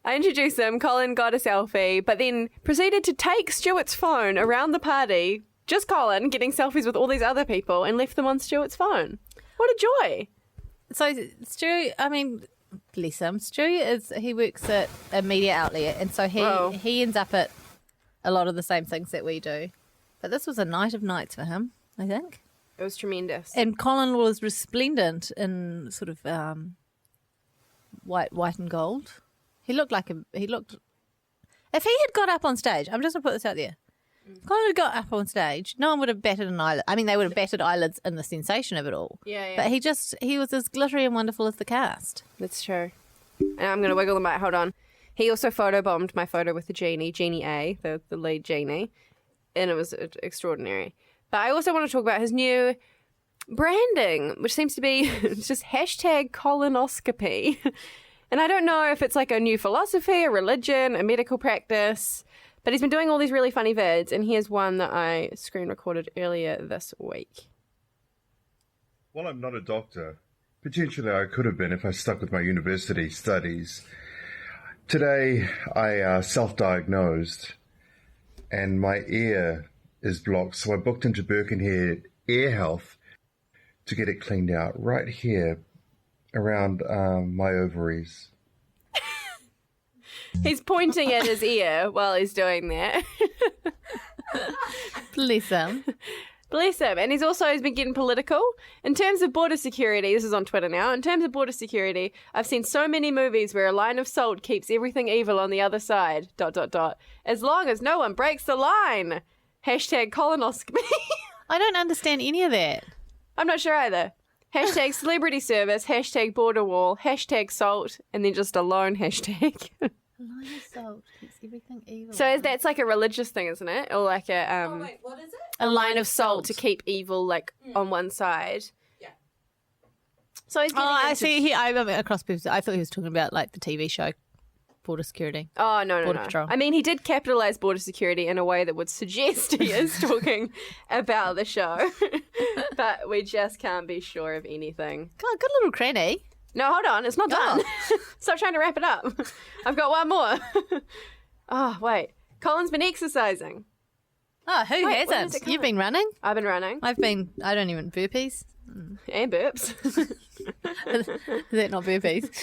I introduced him. Colin got a selfie, but then proceeded to take Stuart's phone around the party. Just Colin getting selfies with all these other people and left them on Stuart's phone. What a joy. So Stu, I mean, bless him. Stu he works at a media outlet, and so he ends up at a lot of the same things that we do. But this was a night of nights for him, I think. It was tremendous. And Colin was resplendent in sort of white and gold. He looked. If he had got up on stage, I'm just going to put this out there. Colin had got up on stage, no one would have batted an eyelid. I mean, they would have batted eyelids in the sensation of it all. Yeah. But he was as glittery and wonderful as the cast. That's true. And I'm going to wiggle them out. Hold on. He also photobombed my photo with the Genie A, the lead Genie. And it was extraordinary. But I also want to talk about his new branding, which seems to be just hashtag colonoscopy. And I don't know if it's like a new philosophy, a religion, a medical practice. But he's been doing all these really funny vids, and here's one that I screen recorded earlier this week. While I'm not a doctor, potentially I could have been if I stuck with my university studies. Today I self-diagnosed, and my ear is blocked, so I booked into Birkenhead Ear Health to get it cleaned out right here around my ovaries. He's pointing at his ear while he's doing that. Bless him. Bless him. And he's been getting political. In terms of border security, this is on Twitter now, in terms of border security, I've seen so many movies where a line of salt keeps everything evil on the other side, ... as long as no one breaks the line. Hashtag colonoscopy. I don't understand any of that. I'm not sure either. Hashtag celebrity service, hashtag border wall, hashtag salt, and then just a lone hashtag. A line of salt keeps everything evil. So that's like a religious thing, isn't it? Or like a what is it? A line of salt to keep evil like on one side. Yeah. So he's getting I into... see. I across people. I thought he was talking about like the TV show Border Security. Oh no. Border Patrol. I mean, he did capitalize border security in a way that would suggest he is talking about the show, but we just can't be sure of anything. God, good little cranny. No, hold on. It's not done. Stop trying to wrap it up. I've got one more. Oh, wait. Colin's been exercising. Oh, who hasn't? You've been running? I've been running. I don't even, burpees. And burps. Is that not burpees?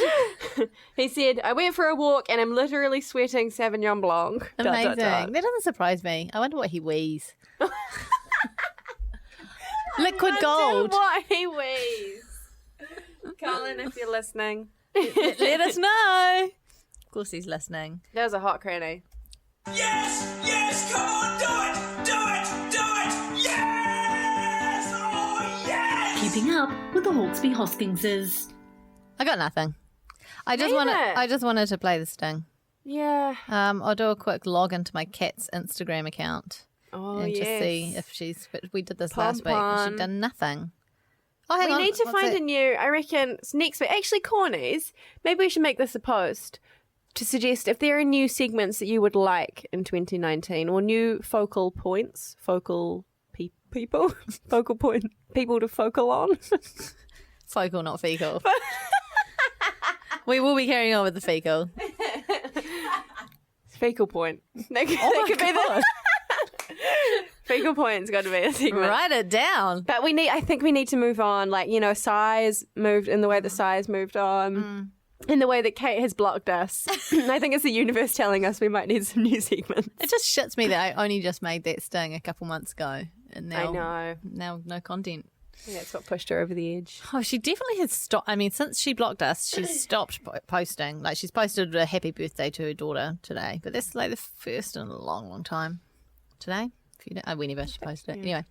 He said, I went for a walk and I'm literally sweating Sauvignon Blanc. ... Amazing. That doesn't surprise me. I wonder what he weighs. Liquid gold. What he weighs. Colin, if you're listening, let us know. Of course he's listening. That was a hot cranny. Yes, come on, do it, yes, oh yes. Keeping up with the Hawkesby Hoskingses. I got nothing. I just wanted to play the sting. Yeah. I'll do a quick log into my cat's Instagram account. And just see if we did this last week and she'd done nothing. Oh, hang on. We need to find a new, I reckon, it's next week. Actually, cornies, maybe we should make this a post to suggest if there are new segments that you would like in 2019 or new focal points, people to focal on. Focal, not fecal. We will be carrying on with the fecal. Fecal point. That could be the fecal point's got to be a segment. Write it down. But I think we need to move on. Like, size moved in the way that size moved on. In the way that Kate has blocked us. I think it's the universe telling us we might need some new segments. It just shits me that I only just made that sting a couple months ago. And now, I know. Now no content. Yeah, that's what pushed her over the edge. Oh, she definitely has stopped. I mean, since she blocked us, she's stopped posting. Like, she's posted a happy birthday to her daughter today. But that's like the first in a long, long time. Today? Whenever she posted it. Anyway.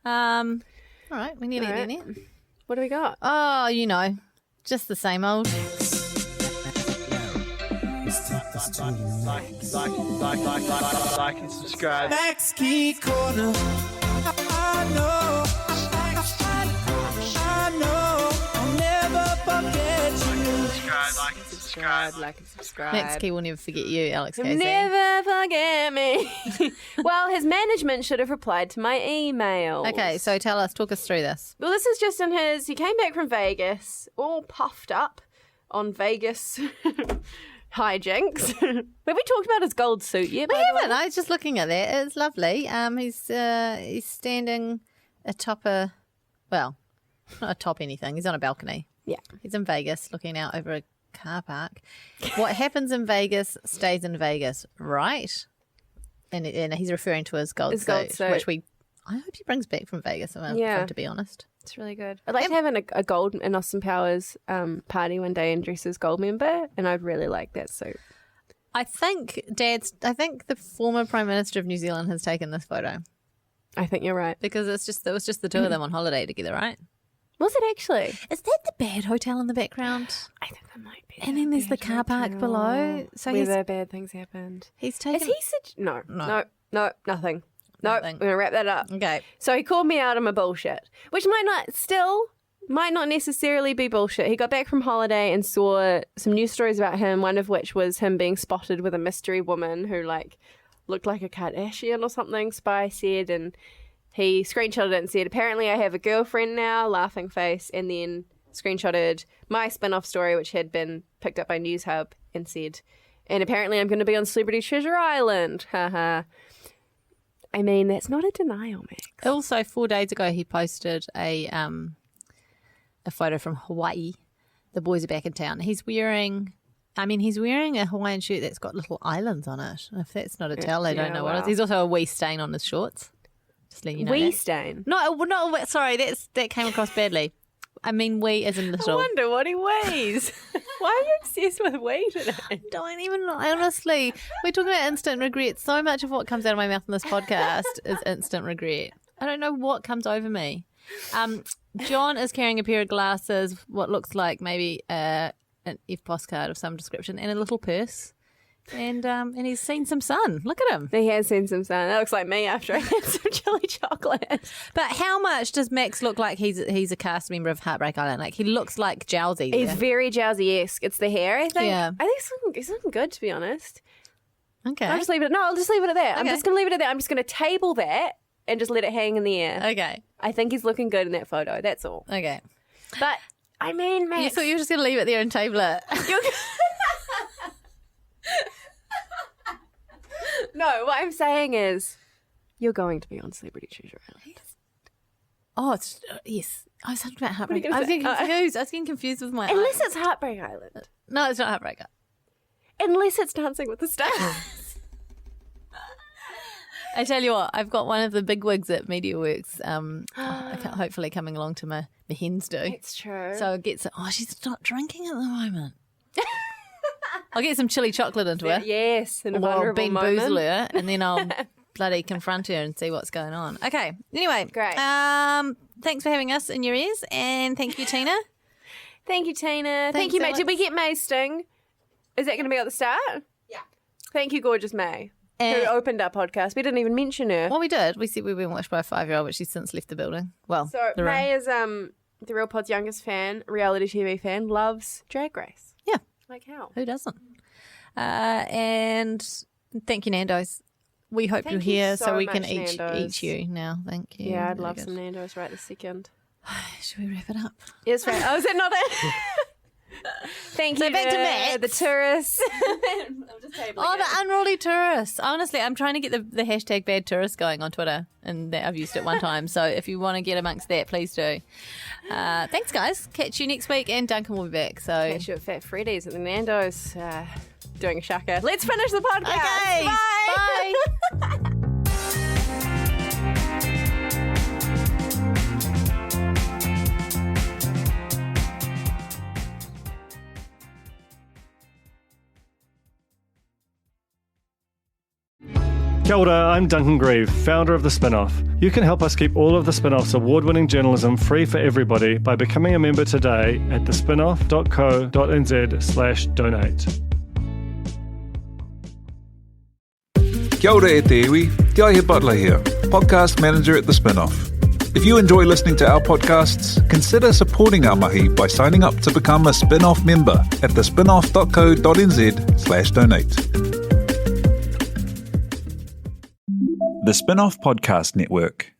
All right, we nearly get there. What do we got? Oh, just the same old. Like and subscribe. Max Key Corner. I know. I'll never forget you. Like and subscribe. Max Key will never forget you, Alex Casey. Never forget me. Well, his management should have replied to my email. Okay, so talk us through this. Well, this is just he came back from Vegas, all puffed up on Vegas hijinks. Have we talked about his gold suit yet? We haven't. I was just looking at that. It's lovely. He's standing atop not atop anything. He's on a balcony. Yeah. He's in Vegas looking out over a car park. What happens in Vegas stays in Vegas, right? And he's referring to his gold suit, which I hope he brings back from Vegas, to be honest. It's really good. I'd like to have a gold in Austin Powers party one day and dress as gold member, and I'd really like that suit. I think the former Prime Minister of New Zealand has taken this photo. I think you're right. Because it was just the two of them on holiday together, right? Was it actually? Is that the bad hotel in the background? I think that might be. And then there's the car park below. So where the bad things happened. He's taken. No, nothing. No, we're gonna wrap that up. Okay. So he called me out on my bullshit, which might not necessarily be bullshit. He got back from holiday and saw some news stories about him. One of which was him being spotted with a mystery woman who looked like a Kardashian or something. Spy said, and he screenshotted it and said, "Apparently, I have a girlfriend now." Laughing face, and then screenshotted my Spinoff story, which had been picked up by News Hub, and said, "And apparently, I'm going to be on Celebrity Treasure Island." Haha. I mean, that's not a denial, Max. Also, 4 days ago, he posted a photo from Hawaii. The boys are back in town. He's wearing a Hawaiian shirt that's got little islands on it. If that's not a tell, I don't know what it is. He's also a wee stain on his shorts. Just letting you know. Wee stain? No, sorry, that came across badly. I mean, wee as in little. I wonder what he weighs. Why are you obsessed with wee today? Don't even know. Honestly, we're talking about instant regret. So much of what comes out of my mouth in this podcast is instant regret. I don't know what comes over me. John is carrying a pair of glasses, what looks like maybe an EFTPOS card of some description, and a little purse. And he's seen some sun. Look at him. He has seen some sun. That looks like me after I had some chili chocolate. But how much does Max look like he's a cast member of Heartbreak Island? Like, he looks like Jowsy. He's very Jowsy-esque. It's the hair, I think. Yeah. I think he's looking good, to be honest. Okay. I'll just leave it at that. Okay. I'm just going to leave it at that. I'm just going to table that and just let it hang in the air. Okay. I think he's looking good in that photo. That's all. Okay. But, I mean, Max. You thought you were just going to leave it there and table it. No, what I'm saying is you're going to be on Celebrity Treasure Island. Oh, yes. I was talking about Heartbreak. What are I you was gonna getting say? confused. I was getting confused with my Unless island. it's Heartbreak Island. No, it's not Heartbreak Island. Unless it's Dancing with the Stars. I tell you what, I've got one of the big wigs at MediaWorks hopefully coming along to my hens do. It's true. So it gets, she's not drinking at the moment. I'll get some chili chocolate into her. Yes, in a Or vulnerable Ben moment. Boozle her, and then I'll bloody confront her and see what's going on. Okay, anyway. Great. Thanks for having us in your ears, and thank you, Tina. Thank you, Tina. Thank Thanks, you, May. Alex. Did we get May's sting? Is that going to be at the start? Yeah. Thank you, gorgeous May, who And- opened our podcast. We didn't even mention her. Well, we did. We said we were being watched by a 5-year-old, but she's since left the building. Well, So the room. May is the Real Pod's youngest fan, reality TV fan, loves Drag Race. Yeah. Like how? Who doesn't? And thank you, Nando's. We hope Thank you're you here so so we much, can eat Nando's. you now. Thank you. Yeah, I'd Very love good. some Nando's right this second. Should we wrap it up? Yes, right. Oh, is it not it? Thank So you. back to Max. the tourists. Oh, the unruly tourists. Honestly, I'm trying to get the hashtag bad tourists going on Twitter, and I've used it one time. So if you want to get amongst that, please do. Thanks, guys. Catch you next week, and Duncan will be back. So Catch you at Fat Freddy's at the Nando's doing a shaka. Let's finish the podcast. Okay. Bye. Bye. Kia ora, I'm Duncan Grieve, founder of The Spinoff. You can help us keep all of The Spinoff's award-winning journalism free for everybody by becoming a member today at thespinoff.co.nz/donate. Kia ora e te iwi, Te Aihe Butler here, podcast manager at The Spinoff. If you enjoy listening to our podcasts, consider supporting our mahi by signing up to become a Spinoff member at thespinoff.co.nz/donate. The Spinoff Podcast Network.